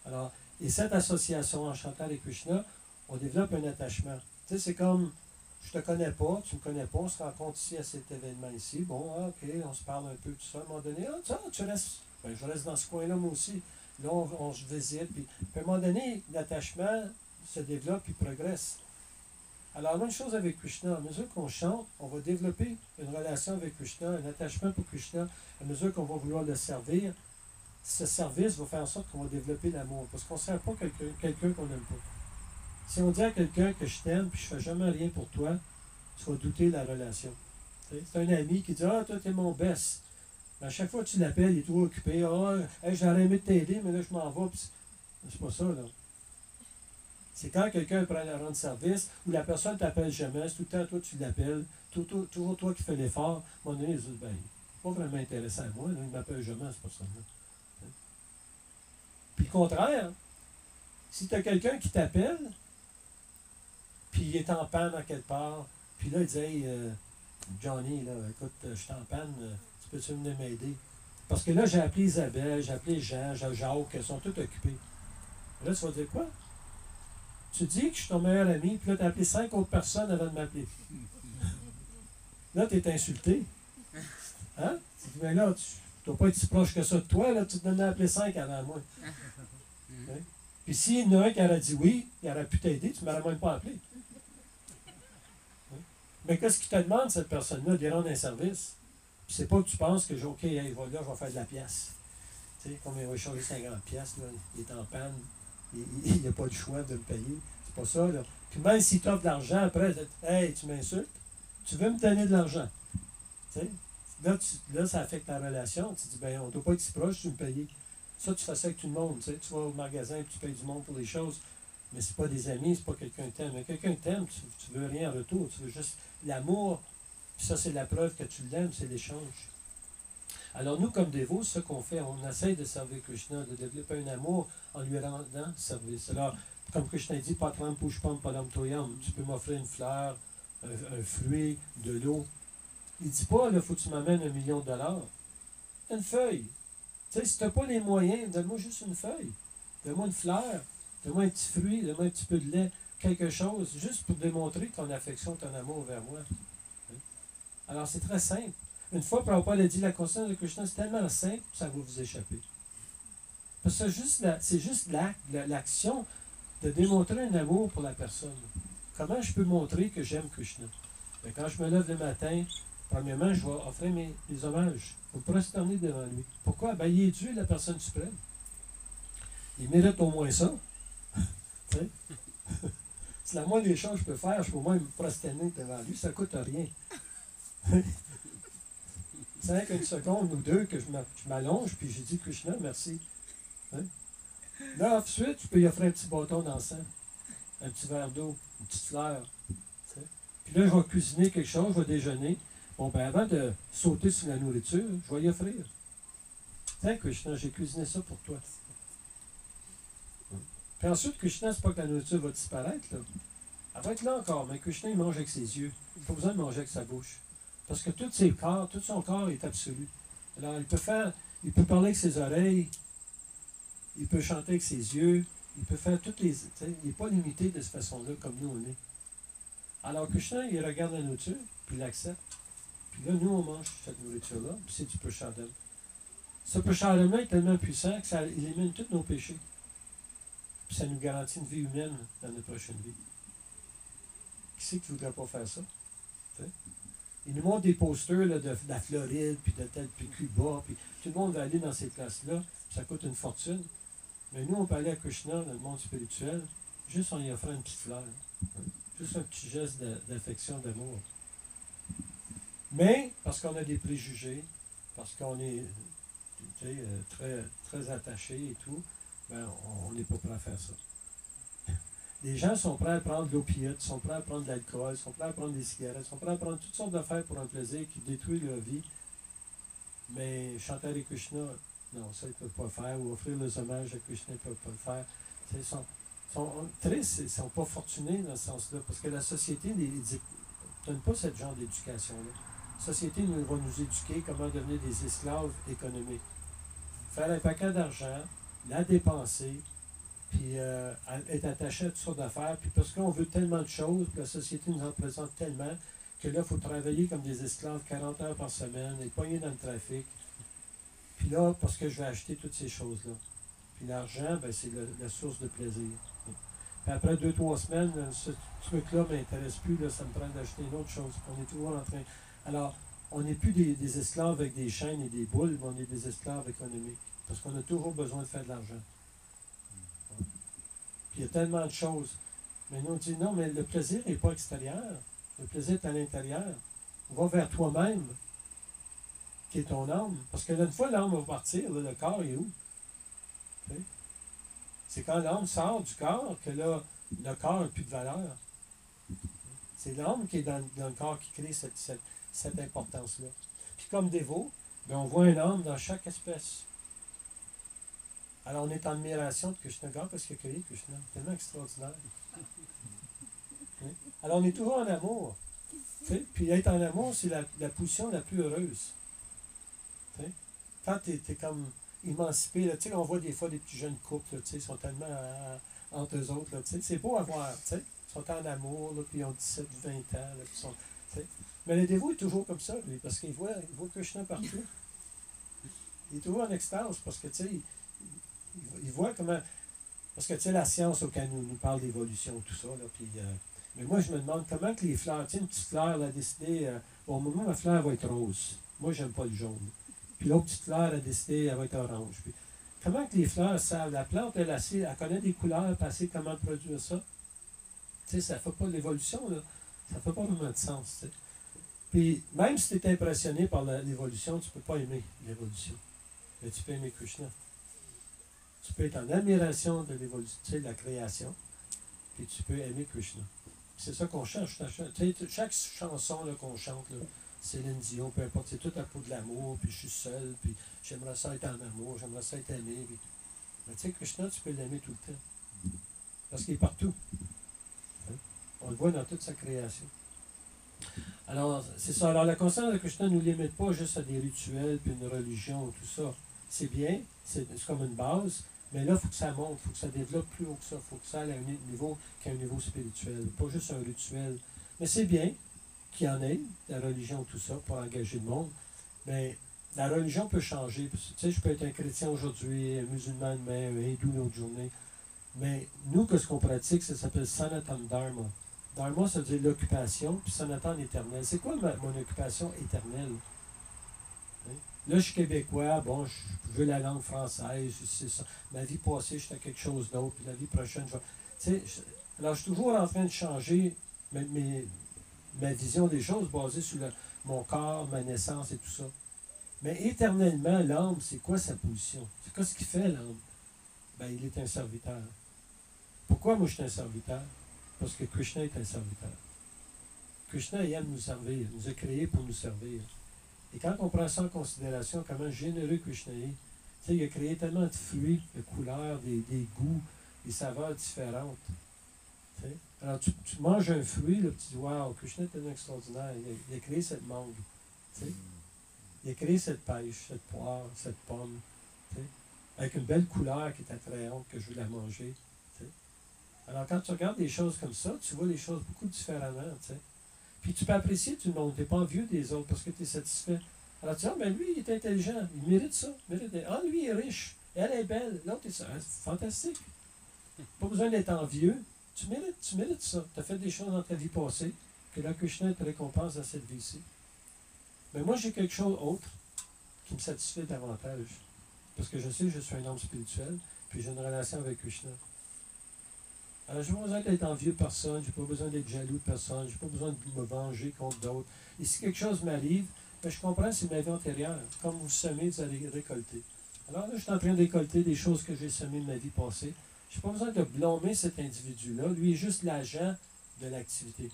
Alors, et cette association en chantant les Krishna, on développe un attachement. Tu sais, c'est comme, je te connais pas, tu me connais pas, on se rencontre ici à cet événement ici. Bon, OK, on se parle un peu, tout ça. À un moment donné, tu restes, ben, je reste dans ce coin-là, moi aussi. Là, on se visite. Puis à un moment donné, l'attachement se développe et progresse. Alors, la même chose avec Krishna. À mesure qu'on chante, on va développer une relation avec Krishna, un attachement pour Krishna. À mesure qu'on va vouloir le servir, ce service va faire en sorte qu'on va développer l'amour. Parce qu'on ne sert pas quelqu'un qu'on n'aime pas. Si on dit à quelqu'un que je t'aime, puis je ne fais jamais rien pour toi, tu vas douter de la relation. C'est un ami qui dit « Ah, toi, t'es mon best. » Mais à chaque fois que tu l'appelles, il est trop occupé. « Ah, hey, j'aurais aimé t'aider, mais là, je m'en vais. » C'est pas ça, là. C'est quand quelqu'un prend la rendre service, ou la personne ne t'appelle jamais, c'est tout le temps toi tu l'appelles, toujours toi qui fais l'effort. À un moment donné, ils disent, ben, pas vraiment intéressé à moi, là, il m'appelle jamais, cette personne-là. Puis le contraire, si tu as quelqu'un qui t'appelle, puis il est en panne à quelque part, puis là, il dit, hey, Johnny, là, écoute, je suis en panne, tu peux-tu venir m'aider? Parce que là, j'ai appelé Isabelle, j'ai appelé Jean, j'ai Jacques, ils sont tous occupés. Là, tu vas dire quoi? Tu dis que je suis ton meilleur ami, puis là, tu as appelé 5 autres personnes avant de m'appeler. Là, tu es insulté. Hein? Tu dis, mais là, tu ne dois pas être si proche que ça de toi, là, tu te donnes à appeler 5 avant moi. Hein? Puis s'il y en a un qui aurait dit oui, il aurait pu t'aider, tu ne m'aurais même pas appelé. Hein? Mais qu'est-ce qu'il te demande, cette personne-là, de lui rendre un service? Puis c'est pas que tu penses que, OK, hey, va là, je vais faire de la pièce. Tu sais, comme il va changer 50 pièces, là, il est en panne, il n'a pas le choix de me payer. C'est pas ça, là. Puis même s'il t'offre de l'argent, après, hey, tu m'insultes, tu veux me donner de l'argent. Tu sais, là, ça affecte ta relation. Tu dis, ben, on ne doit pas être si proche, tu veux me payer. Ça, tu fais ça avec tout le monde. Tu sais, tu vas au magasin et tu payes du monde pour les choses. Mais c'est pas des amis, c'est pas quelqu'un que t'aimes. Mais quelqu'un que t'aimes, tu veux rien en retour. Tu veux juste l'amour. Puis ça, c'est la preuve que tu l'aimes, c'est l'échange. Alors nous, comme dévots, ce qu'on fait, on essaye de servir Krishna, de développer un amour en lui rendant service. Alors, comme Krishna dit, Patram Pushpam Padam Toyam, tu peux m'offrir une fleur, un fruit, de l'eau. Il ne dit pas, il faut que tu m'amènes $1 million. Une feuille. Tu sais, si tu n'as pas les moyens, donne-moi juste une feuille. Donne-moi une fleur. Donne-moi un petit fruit. Donne-moi un petit peu de lait. Quelque chose, juste pour démontrer ton affection, ton amour vers moi. Alors, c'est très simple. Une fois, Prabhupada a dit, la conscience de Krishna, c'est tellement simple, ça va vous échapper. Parce que c'est juste l'action de démontrer un amour pour la personne. Comment je peux montrer que j'aime Krishna? Bien, quand je me lève le matin, premièrement, je vais offrir mes hommages. Je vais me prosterner devant lui. Pourquoi? Ben, il est Dieu, la personne suprême. Il mérite au moins ça. C'est la moindre des choses que je peux faire. Je peux au moins me prosterner devant lui. Ça ne coûte rien. C'est rien qu'une seconde ou deux que je m'allonge, puis j'ai dit Krishna, merci. Hein? Là, ensuite, tu peux lui offrir un petit bâton d'encens, un petit verre d'eau, une petite fleur. T'sais. Puis là, je vais cuisiner quelque chose, je vais déjeuner. Bon, ben avant de sauter sur la nourriture, je vais y offrir. Tiens, Krishna, j'ai cuisiné ça pour toi. Puis ensuite, Krishna, c'est pas que la nourriture va disparaître, là. Elle va être là encore, mais Krishna, il mange avec ses yeux. Il n'a pas besoin de manger avec sa bouche. Parce que tout son corps est absolu. Alors, il peut parler avec ses oreilles, il peut chanter avec ses yeux, il peut faire toutes les... Il n'est pas limité de cette façon-là, comme nous, on est. Alors, Krishna, il regarde la nourriture, puis il l'accepte. Puis là, nous, on mange cette nourriture-là, puis c'est du prasadam. Ce prasadam-là est tellement puissant que ça élimine tous nos péchés. Puis ça nous garantit une vie humaine dans notre prochaine vie. Qui c'est qui ne voudrait pas faire ça? T'sais? Ils nous montrent des posters là, de la Floride, puis Cuba, puis tout le monde va aller dans ces places-là, ça coûte une fortune. Mais nous, on peut aller à Krishna, dans le monde spirituel, juste en y offrant une petite fleur. Juste un petit geste d'affection, d'amour. Mais, parce qu'on a des préjugés, parce qu'on est très, très attachés et tout, ben, on n'est pas prêt à faire ça. Les gens sont prêts à prendre de l'opiate, sont prêts à prendre de l'alcool, sont prêts à prendre des cigarettes, sont prêts à prendre toutes sortes d'affaires pour un plaisir qui détruit leur vie. Mais chanter avec Krishna, non, ça, ils ne peuvent pas faire. Ou offrir les hommages à Krishna, ils ne peuvent pas le faire. Ils sont tristes, ils ne sont pas fortunés dans ce sens-là. Parce que la société ne donne pas ce genre d'éducation-là. La société va nous éduquer comment devenir des esclaves économiques. Faire un paquet d'argent, la dépenser, puis être attaché à toutes sortes d'affaires, puis parce qu'on veut tellement de choses, puis la société nous en présente tellement, que là, il faut travailler comme des esclaves 40 heures par semaine, être pogné dans le trafic. Puis là, parce que je vais acheter toutes ces choses-là. Puis l'argent, ben, c'est la source de plaisir. Puis après 2-3 semaines, ce truc-là ne m'intéresse plus, là, ça me prend d'acheter une autre chose. On est toujours en train... Alors, on n'est plus des esclaves avec des chaînes et des boules, mais on est des esclaves économiques. Parce qu'on a toujours besoin de faire de l'argent. Puis il y a tellement de choses. Mais nous, on dit non, mais le plaisir n'est pas extérieur. Le plaisir est à l'intérieur. Va vers toi-même, qui est ton âme. Parce que une fois l'âme va partir, là, le corps est où? Okay? C'est quand l'âme sort du corps que là, le corps n'a plus de valeur. C'est l'âme qui est dans le corps qui crée cette importance-là. Puis comme dévot, ben, on voit un âme dans chaque espèce. Alors on est en admiration de Krishna, parce qu'il a créé Krishna. Tellement extraordinaire. Hein? Alors on est toujours en amour. T'sais? Puis être en amour, c'est la position la plus heureuse. T'sais? Quand tu es comme émancipé, là, on voit des fois des petits jeunes couples, là, ils sont tellement entre eux autres. Là, c'est beau à voir. Ils sont en amour, là, puis ils ont 17, 20 ans. Là, puis sont, mais le dévot est toujours comme ça, lui, parce qu'il voit Krishna partout. Il est toujours en extase, parce que il voit comment. Parce que la science, quand nous parle d'évolution, tout ça, là, puis, mais moi, je me demande comment que les fleurs, une petite fleur, elle a décidé, bon, au moment, ma fleur va être rose. Moi, j'aime pas le jaune. Puis l'autre petite fleur a décidé, elle va être orange. Puis, comment que les fleurs savent? La plante, elle connaît des couleurs, puis elle sait comment produire ça. Ça ne fait pas de l'évolution, là. Ça ne fait pas vraiment de sens. T'sais. Puis, même si tu es impressionné par l'évolution, tu ne peux pas aimer l'évolution. Mais tu peux aimer Krishna. Tu peux être en admiration de l'évolution, de la création, puis tu peux aimer Krishna. C'est ça qu'on cherche. Chaque chanson là, qu'on chante, là, Céline Dion, peu importe, c'est tout à propos de l'amour, puis je suis seul, puis j'aimerais ça être en amour, j'aimerais ça être aimé. Puis... Mais tu sais, Krishna, tu peux l'aimer tout le temps. Parce qu'il est partout. Hein? On le voit dans toute sa création. Alors, c'est ça. Alors, la conscience de Krishna ne nous limite pas juste à des rituels, puis une religion, tout ça. C'est bien, c'est comme une base, mais là, il faut que ça monte, il faut que ça développe plus haut que ça, il faut que ça aille à un niveau qu'un niveau spirituel, pas juste un rituel. Mais c'est bien qu'il y en ait, la religion, tout ça, pour engager le monde, mais la religion peut changer. Tu sais, je peux être un chrétien aujourd'hui, un musulman demain, un hindou l'autre journée, mais nous, ce qu'on pratique, ça s'appelle Sanatan Dharma. Dharma, ça veut dire l'occupation, puis Sanatan éternel. C'est quoi mon occupation éternelle? Hein? Là, je suis québécois, bon, je veux la langue française, c'est ça. Ma vie passée, j'étais quelque chose d'autre, puis la vie prochaine, je vais... Tu sais, alors, je suis toujours en train de changer ma vision des choses basée sur mon corps, ma naissance et tout ça. Mais éternellement, l'âme, c'est quoi sa position? C'est quoi ce qu'il fait, l'âme? Ben, il est un serviteur. Pourquoi moi je suis un serviteur? Parce que Krishna est un serviteur. Krishna il aime nous servir, il nous a créés pour nous servir. Et quand on prend ça en considération, comment généreux Krishna est, tu sais, il a créé tellement de fruits, de couleurs, des goûts, des saveurs différentes. Tu sais. Alors tu manges un fruit, là, tu dis, waouh, Krishna est tellement extraordinaire, il a créé cette mangue. Tu sais. Il a créé cette pêche, cette poire, cette pomme, tu sais, avec une belle couleur qui est attrayante, que je veux la manger. Tu sais. Alors, quand tu regardes des choses comme ça, tu vois les choses beaucoup différemment. Tu sais. Puis tu peux apprécier tout le monde. Tu n'es pas envieux des autres parce que tu es satisfait. Alors, tu dis, ah, ben lui, il est intelligent, il mérite ça. Ah, lui, il est riche, elle est belle, l'autre est ça. Fantastique. Pas besoin d'être envieux. Tu mérites ça. Tu as fait des choses dans ta vie passée que la Krishna te récompense dans cette vie-ci. Mais moi, j'ai quelque chose d'autre qui me satisfait davantage. Parce que je sais que je suis un homme spirituel, puis j'ai une relation avec Krishna. Alors, je n'ai pas besoin d'être envieux de personne, je n'ai pas besoin d'être jaloux de personne, je n'ai pas besoin de me venger contre d'autres. Et si quelque chose m'arrive, ben, je comprends que c'est ma vie antérieure. Comme vous semez, vous allez récolter. Alors là, je suis en train de récolter des choses que j'ai semées de ma vie passée. Je n'ai pas besoin de blâmer cet individu-là. Lui est juste l'agent de l'activité.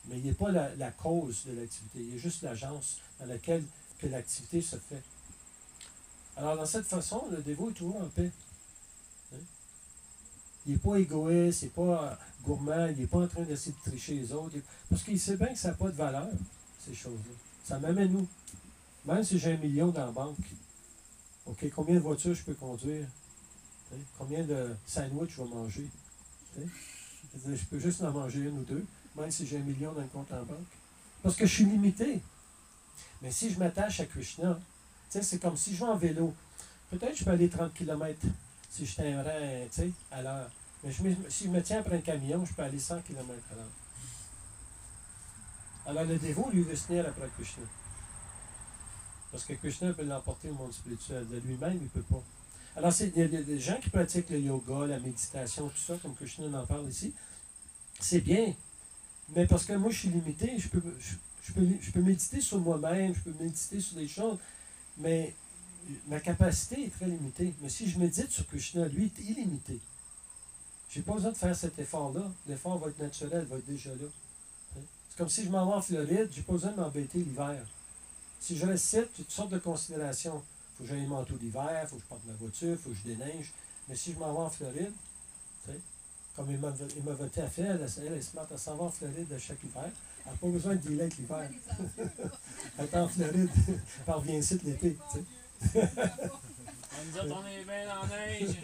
Mais il n'est pas la cause de l'activité. Il est juste l'agence dans laquelle que l'activité se fait. Alors, dans cette façon, le dévot est toujours en paix. Hein? Il n'est pas égoïste, il n'est pas gourmand, il n'est pas en train d'essayer de tricher les autres. Parce qu'il sait bien que ça n'a pas de valeur, ces choses-là. Ça m'amène où? Même si j'ai 1 million dans la banque, OK, combien de voitures je peux conduire? Hein? Combien de sandwichs je vais manger? Hein? Je peux juste en manger une ou deux, même si j'ai 1 million dans le compte en banque. Parce que je suis limité. Mais si je m'attache à Krishna, c'est comme si je vais en vélo. Peut-être que je peux aller 30 km si je t'aimerais à l'heure. Mais si je me tiens après un camion, je peux aller 100 km à l'heure. Alors le dévot, lui, veut se tenir après Krishna. Parce que Krishna peut l'emporter au monde spirituel. De lui-même, il ne peut pas. Alors, il y a des gens qui pratiquent le yoga, la méditation, tout ça, comme Krishna en parle ici. C'est bien. Mais parce que moi, je suis limité, je peux méditer sur moi-même, je peux méditer sur des choses, mais ma capacité est très limitée. Mais si je médite sur Krishna, lui, est illimité. Je n'ai pas besoin de faire cet effort-là. L'effort va être naturel, va être déjà là. Hein? C'est comme si je m'en vais en Floride, j'ai pas besoin de m'embêter l'hiver. Si je reste ici, j'ai toutes sortes de considérations. Il faut que j'aille le manteau d'hiver, il faut que je porte ma voiture, il faut que je déneige. Mais si je m'en vais en Floride, tu sais, comme il m'a voté à faire, elle est smart, elle s'en va en Floride à chaque hiver. Elle n'a pas besoin de dealer avec l'hiver. Elle est en Floride, elle revient ici l'été. Tu sais. On nous autres, on est bien dans la neige.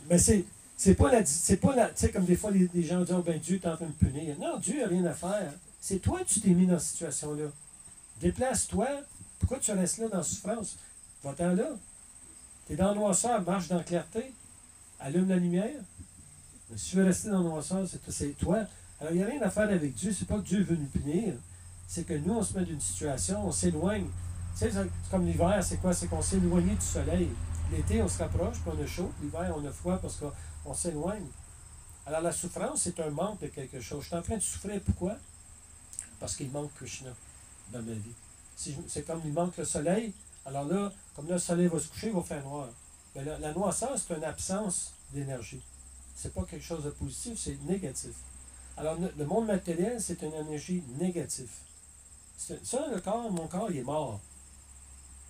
Mais c'est pas la. Tu sais, comme des fois les gens disent, oh, ben Dieu est en train de punir. Non, Dieu n'a rien à faire. C'est toi qui t'es mis dans cette situation-là. Déplace-toi. Pourquoi tu restes là dans la souffrance? Va-t'en là. Tu es dans la noirceur, marche dans la clarté. Allume la lumière. Mais si tu veux rester dans la noirceur, c'est toi. Alors, il n'y a rien à faire avec Dieu. C'est pas que Dieu veut nous punir. C'est que nous, on se met d'une situation, on s'éloigne. Tu sais, c'est comme l'hiver, c'est quoi? C'est qu'on s'est éloigné du soleil. L'été, on se rapproche, puis on a chaud. L'hiver, on a froid parce qu'on s'éloigne. Alors, la souffrance, c'est un manque de quelque chose. Je suis en train de souffrir. Pourquoi? Parce qu'il manque Krishna dans ma vie. C'est comme il manque le soleil. Alors là, comme là, le soleil va se coucher, il va faire noir. Mais la noirceur, c'est une absence d'énergie. C'est pas quelque chose de positif, c'est négatif. Alors, le monde matériel, c'est une énergie négative. Ça, le corps, mon corps, il est mort.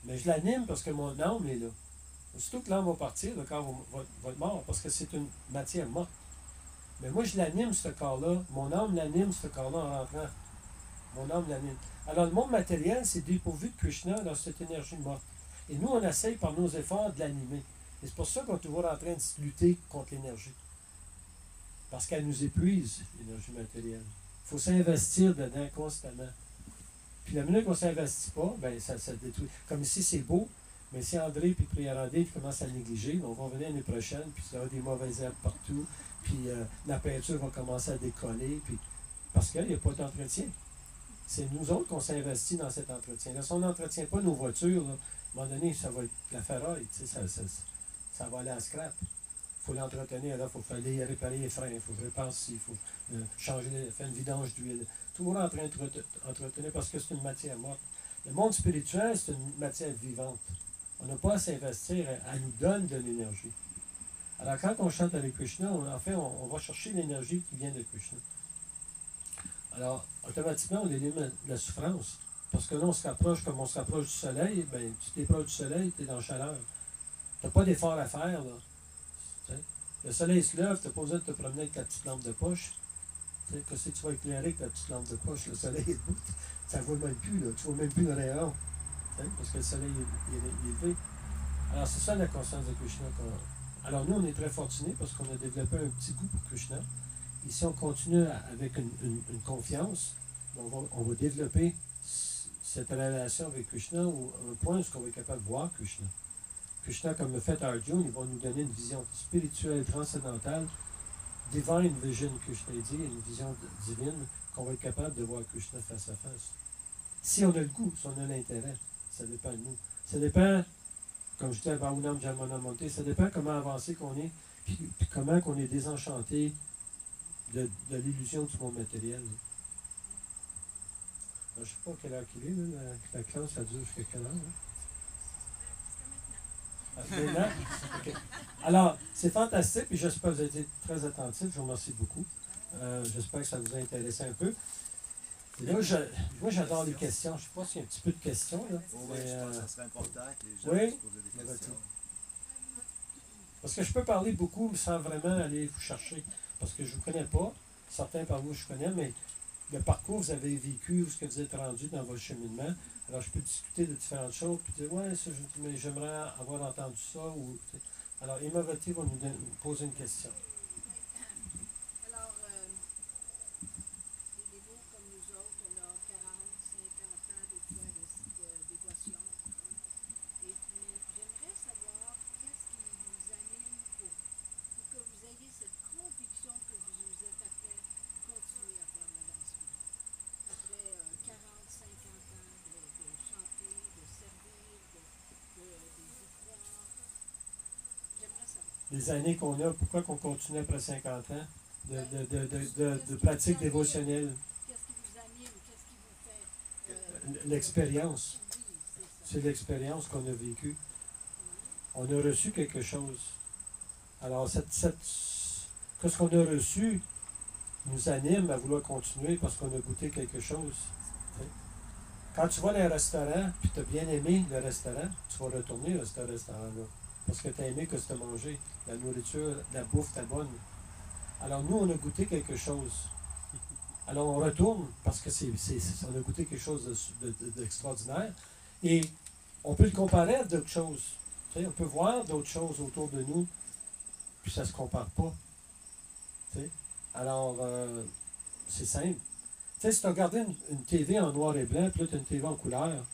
Mais je l'anime parce que mon âme est là. Aussitôt que l'âme va partir, le corps va être mort parce que c'est une matière morte. Mais moi, je l'anime, ce corps-là. Mon âme l'anime, ce corps-là, en rentrant. Mon âme l'anime. Alors, le monde matériel, c'est dépourvu de Krishna dans cette énergie morte. Et nous, on essaye par nos efforts de l'animer. Et c'est pour ça qu'on est toujours en train de lutter contre l'énergie. Parce qu'elle nous épuise, l'énergie matérielle. Il faut s'investir dedans constamment. Puis la minute qu'on ne s'investit pas, ben ça détruit. Comme ici, c'est beau, mais si André et Priarandé commencent à le négliger, on va venir l'année prochaine, puis il y aura des mauvaises herbes partout, puis la peinture va commencer à décoller, puis parce qu'il n'y a pas d'entretien. C'est nous autres qu'on s'investit dans cet entretien. Si on n'entretient pas nos voitures, là, à un moment donné, ça va être la ferraille, ça va aller à scrap. Il faut l'entretenir, là, il faut aller réparer les freins, il faut repenser, il faut faire une vidange d'huile. Toujours en train d'entretenir parce que c'est une matière morte. Le monde spirituel, c'est une matière vivante. On n'a pas à s'investir, elle nous donne de l'énergie. Alors quand on chante avec Krishna, on va chercher l'énergie qui vient de Krishna. Alors, automatiquement, on élimine la souffrance. Parce que là, on se rapproche, comme on se rapproche du soleil, bien, tu t'es proche du soleil, tu es dans la chaleur. Tu n'as pas d'effort à faire, là. Le soleil se lève, tu n'as pas besoin de te promener avec ta petite lampe de poche. Qu'est-ce que tu vas éclairer avec ta petite lampe de poche? Le soleil est debout. Ça ne voit même plus, là. Tu ne vois même plus le rayon. Parce que le soleil est élevé. Alors, c'est ça la conscience de Krishna. Alors, nous, on est très fortunés parce qu'on a développé un petit goût pour Krishna. Et si on continue avec une confiance, on va développer cette relation avec Krishna au un point où on va être capable de voir Krishna. Krishna, comme le fait Arjuna, il va nous donner une vision spirituelle, transcendantale, divine vision, Krishna dit, une vision divine, qu'on va être capable de voir Krishna face à face. Si on a le goût, si on a l'intérêt, ça dépend de nous. Ça dépend, comme je disais à Bhaunam Jamana Monte, ça dépend comment avancé qu'on est, puis comment qu'on est désenchanté de l'illusion du monde matériel. Alors, je ne sais pas quelle heure qu'il est, là, la classe, ça dure jusqu'à quelle heure? Là? Maintenant? Okay. Alors, c'est fantastique, puis j'espère que vous avez été très attentifs. Je vous remercie beaucoup. J'espère que ça vous a intéressé un peu. Et là, moi, j'adore les questions. Je ne sais pas s'il y a un petit peu de questions. Là. Oui, je pense que ça serait important que les gens oui, puissent poser des questions. Parce que je peux parler beaucoup sans vraiment aller vous chercher. Parce que je ne vous connais pas. Certains par vous, je connais, mais le parcours que vous avez vécu, ce que vous êtes rendu dans votre cheminement. Alors, je peux discuter de différentes choses, puis dire, ouais, ça, mais j'aimerais avoir entendu ça. Ou, alors, Emma Vati va nous poser une question. Alors, des dévots comme nous autres, on a 40, 50 ans des fois de dévotion. Et puis, j'aimerais savoir qu'est-ce qui vous anime pour que vous ayez cette conviction que vous êtes après continuer à faire l'avancement. Après 40, 50 ans de chanter, de servir, d'y croire. J'aimerais savoir. Les années qu'on a, pourquoi qu'on continue après 50 ans de pratique dévotionnelle? Qu'est-ce qui vous anime? Qu'est-ce qui vous fait? L'expérience. Oui, c'est ça. C'est l'expérience qu'on a vécue. On a reçu quelque chose. Alors, qu'est-ce qu'on a reçu? nous anime à vouloir continuer parce qu'on a goûté quelque chose. T'sais. Quand tu vas dans un restaurant et tu as bien aimé le restaurant, tu vas retourner à ce restaurant-là. Parce que tu as aimé que tu as mangé. La nourriture, la bouffe était bonne. Alors nous, on a goûté quelque chose. Alors on retourne parce que on a goûté quelque chose d'extraordinaire. Et on peut le comparer à d'autres choses. T'sais, on peut voir d'autres choses autour de nous, puis ça ne se compare pas. T'sais. Alors, c'est simple. T'sais, si tu as regardé une TV en noir et blanc, puis là, tu as une TV en couleur,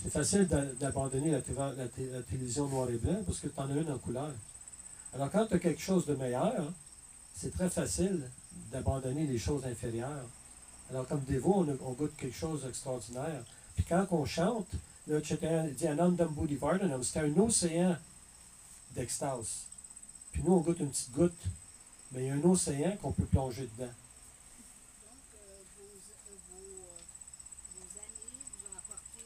c'est facile d'abandonner la télévision noir et blanc parce que tu en as une en couleur. Alors, quand tu as quelque chose de meilleur, hein, c'est très facile d'abandonner les choses inférieures. Alors, comme dévot, on goûte quelque chose d'extraordinaire. Puis quand on chante, là, dit Anandam Buddhi Vardhanam, c'était un océan d'extase. Puis nous, on goûte une petite goutte, mais il y a un océan qu'on peut plonger dedans. Donc, vos années vous ont apporté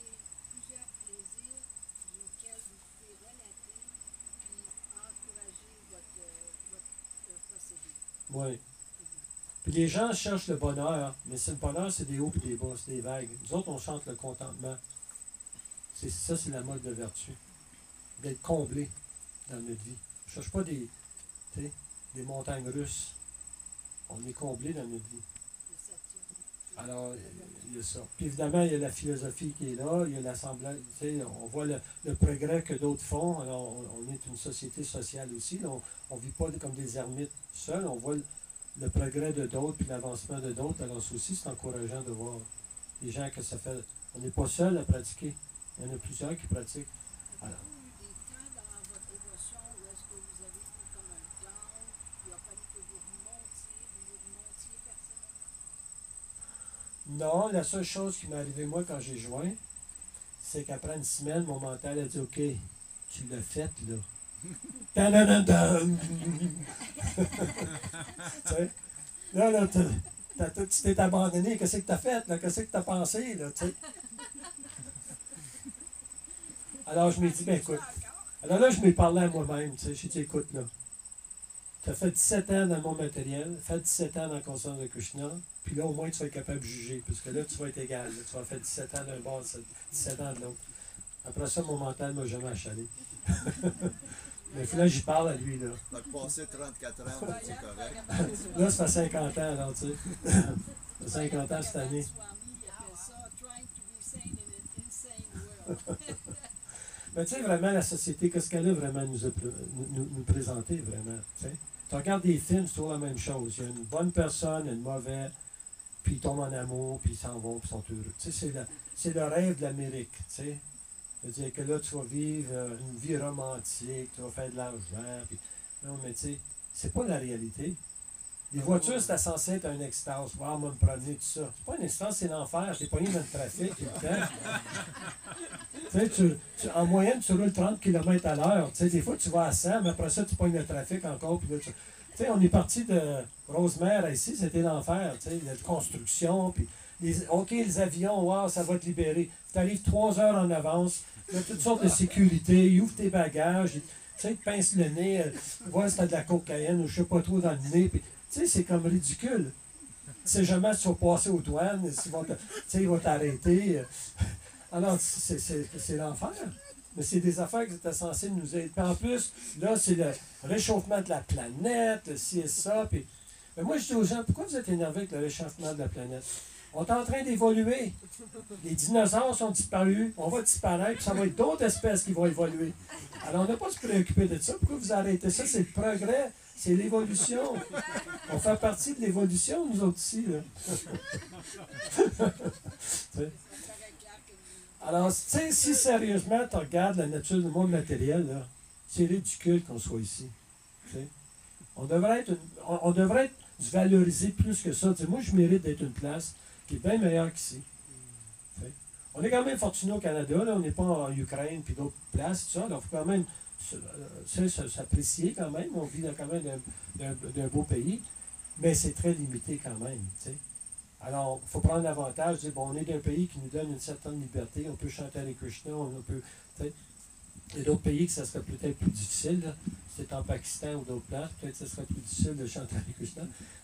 plusieurs plaisirs duquel vous pouvez relater puis encourager votre procédé. Oui. Puis les gens cherchent le bonheur, mais le bonheur, c'est des hauts et des bas, c'est des vagues. Nous autres, on chante le contentement. Ça, c'est la mode de vertu. D'être comblé dans notre vie. On ne cherche pas des montagnes russes. On est comblé dans notre vie. Alors, il y a ça. Puis évidemment, il y a la philosophie qui est là, il y a l'assemblage, on voit le progrès que d'autres font. Alors, on est une société sociale aussi. Là, on ne vit pas comme des ermites seuls, on voit le progrès de d'autres, puis l'avancement de d'autres. Alors, ça aussi, c'est encourageant de voir les gens que ça fait. On n'est pas seul à pratiquer. Il y en a plusieurs qui pratiquent. Alors, Avez-vous eu des temps dans votre dévotion où est-ce que vous avez eu comme un down, il a fallu que vous remontiez personnellement? non, la seule chose qui m'est arrivée, moi, quand j'ai joint, c'est qu'après une semaine, mon mental a dit OK, tu l'as fait, là. Ta-da-da-dam! Tu sais, là, tu t'es abandonné, qu'est-ce que tu as fait, là? Qu'est-ce que tu as pensé, là, tu sais? Alors, je me dis, ben écoute, alors là, je me parlais à moi-même, tu sais, j'ai dit, écoute, là, tu as fait 17 ans dans le monde matériel, fait 17 ans dans la conscience de Krishna, puis là, au moins, tu vas être capable de juger, parce que là, tu vas être égal, là, tu vas faire 17 ans d'un bord, 17 ans de l'autre. Après ça, mon mental ne m'a jamais achalé. Mais là, j'y parle à lui, là. Tu as passé 34 ans, c'est correct. Là, ça fait 50 ans, alors, tu sais. Ça fait 50 ans cette année. Swami appelle ça trying to be sane in an insane world. Mais tu sais, vraiment, la société, qu'est-ce qu'elle a vraiment nous présenter, vraiment, tu sais. Tu regardes des films, c'est toujours la même chose. Il y a une bonne personne, une mauvaise, puis ils tombent en amour, puis ils s'en vont, puis ils sont heureux. Tu sais, c'est le rêve de l'Amérique, tu sais. C'est-à-dire que là, tu vas vivre une vie romantique, tu vas faire de l'argent, puis... Non, mais tu sais, c'est pas la réalité. Les voitures, c'était censé être un extase. Wow, on va me promener, tout ça. C'est pas un extase, c'est l'enfer. T'es pogné dans le trafic tout le temps. Tu sais, en moyenne, tu roules 30 km à l'heure. Tu sais, des fois, tu vas à 100, mais après ça, tu pognes le trafic encore. Puis là, tu sais, on est parti de Rosemère ici, c'était l'enfer. Tu sais, la construction, puis OK, les avions, wow, ça va te libérer. Tu arrives 3 heures en avance, il y a toutes sortes de sécurité, ils ouvrent tes bagages, tu sais, ils te pincent le nez, voir si tu as de la cocaïne ou je sais pas trop dans le nez. Puis, tu sais, c'est comme ridicule. Tu sais jamais si tu vas passer aux douanes, ils vont t'arrêter. Alors, c'est l'enfer. Mais c'est des affaires qui étaient censées nous aider. Puis en plus, là, c'est le réchauffement de la planète, le ci et ça. Puis... Mais moi, je dis aux gens, pourquoi vous êtes énervés avec le réchauffement de la planète? On est en train d'évoluer. Les dinosaures sont disparus, on va disparaître, puis ça va être d'autres espèces qui vont évoluer. Alors, on n'a pas à se préoccuper de ça. Pourquoi vous arrêtez ça? C'est le progrès, c'est l'évolution. On fait partie de l'évolution, nous autres ici. Là. Alors, tu sais, si sérieusement, tu regardes la nature du monde matériel, là, c'est ridicule qu'on soit ici. T'sais. On devrait être valorisé plus que ça. T'sais, moi, je mérite d'être une place qui est bien meilleure qu'ici. T'sais. On est quand même fortuné au Canada, là, on n'est pas en Ukraine puis d'autres places, tout ça. Donc, il faut quand même s'apprécier quand même. On vit quand même d'un beau pays, mais c'est très limité quand même. T'sais. Alors, il faut prendre l'avantage, dire, bon, on est d'un pays qui nous donne une certaine liberté, on peut chanter les Krishna, on peut. Il y a d'autres pays que ça serait peut-être plus difficile. Là. Si c'est en Pakistan ou d'autres places, peut-être que ce serait plus difficile de chanter Hare Krishna.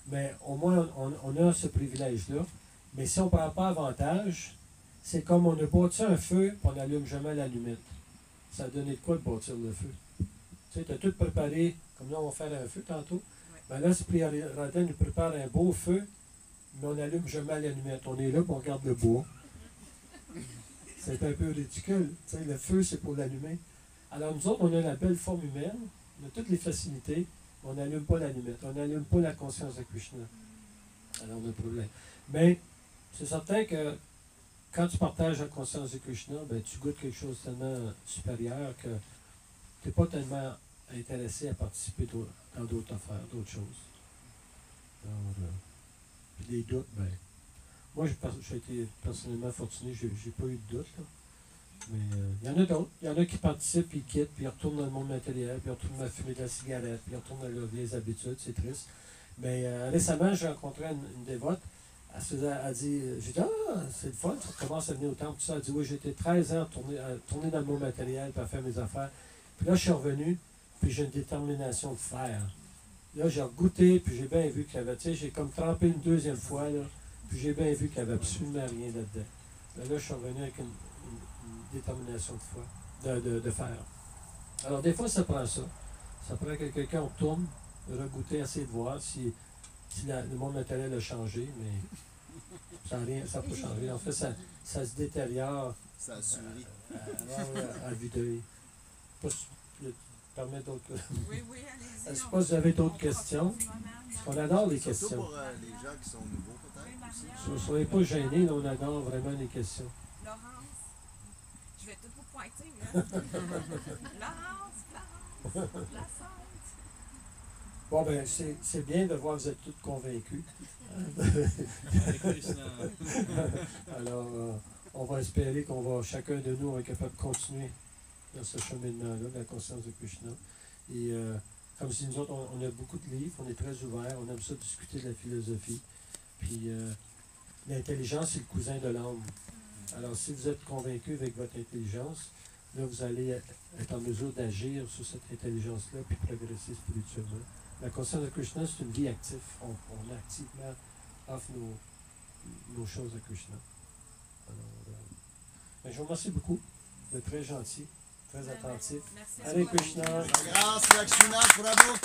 Mais au moins, on a ce privilège-là. Mais si on ne prend pas avantage, c'est comme on a bâti un feu et on n'allume jamais l'allumette. Ça a donné de quoi de bâtir le feu? Tu sais, tu as tout préparé, comme là, on va faire un feu tantôt. Ben là, si Priyaradha nous prépare un beau feu, mais on n'allume jamais l'allumette. On est là pour on garde le bois. C'est un peu ridicule. Tu sais, le feu, c'est pour l'allumer. Alors, nous autres, on a la belle forme humaine, on a toutes les facilités, mais on n'allume pas l'allumette. On n'allume pas la conscience de Krishna. Alors, on a un problème. Mais, c'est certain que quand tu partages la conscience de Krishna, ben, tu goûtes quelque chose de tellement supérieur que tu n'es pas tellement intéressé à participer dans d'autres affaires, d'autres choses. Alors, puis les doutes, ben, moi, j'ai été personnellement fortuné, j'ai pas eu de doute. Là. Mais il y en a d'autres. Il y en a qui participent, puis ils quittent, puis ils retournent dans le monde matériel, puis ils retournent à fumer de la cigarette, puis ils retournent dans leurs vieilles habitudes, c'est triste. Mais récemment, j'ai rencontré une dévote. Elle dit, j'ai dit, ah, c'est le fun, tu recommences à venir au temple, tout ça. Elle dit, oui, j'ai été 13 ans à tourner dans le monde matériel, puis à faire mes affaires. Puis là, je suis revenu, puis j'ai une détermination de faire. Là, j'ai goûté, puis j'ai bien vu qu'il y avait, tu sais, j'ai comme trempé une deuxième fois, là, puis j'ai bien vu qu'il n'y avait absolument rien là-dedans. Là, je suis revenu avec une détermination de foi, de faire. Alors, des fois, ça prend ça. Ça prend que quelqu'un retourne, regoûter, essayer de voir si le monde matériel a changé, mais ça n'a pas changé. En fait, ça se détériore Ça a souri. à vue d'œil. Permet d'autres. Oui, oui, allez-y. Je ne sais pas si vous avez d'autres questions. On adore les Surtout questions. pour les gens qui sont nouveaux, peut-être. Ne soyez pas gênés, là, on adore vraiment les questions. Laurence, je vais tout vous pointer, là. Laurence, la sainte. Bon, ben, c'est bien de voir que vous êtes tous convaincus. Alors, on va espérer qu'on va, chacun de nous, être capable de continuer dans ce cheminement-là, de la conscience de Krishna. Et comme si nous autres, on a beaucoup de livres, on est très ouverts, on aime ça discuter de la philosophie. Puis l'intelligence, c'est le cousin de l'âme. Alors, si vous êtes convaincu avec votre intelligence, là, vous allez être en mesure d'agir sur cette intelligence-là puis progresser spirituellement. La conscience de Krishna, c'est une vie active. On activement offre nos choses à Krishna. Alors, ben, je vous remercie beaucoup. Vous êtes très gentil, très attentif. Merci. Hare Krishna. Grâce, Lakshmana, Prabhu,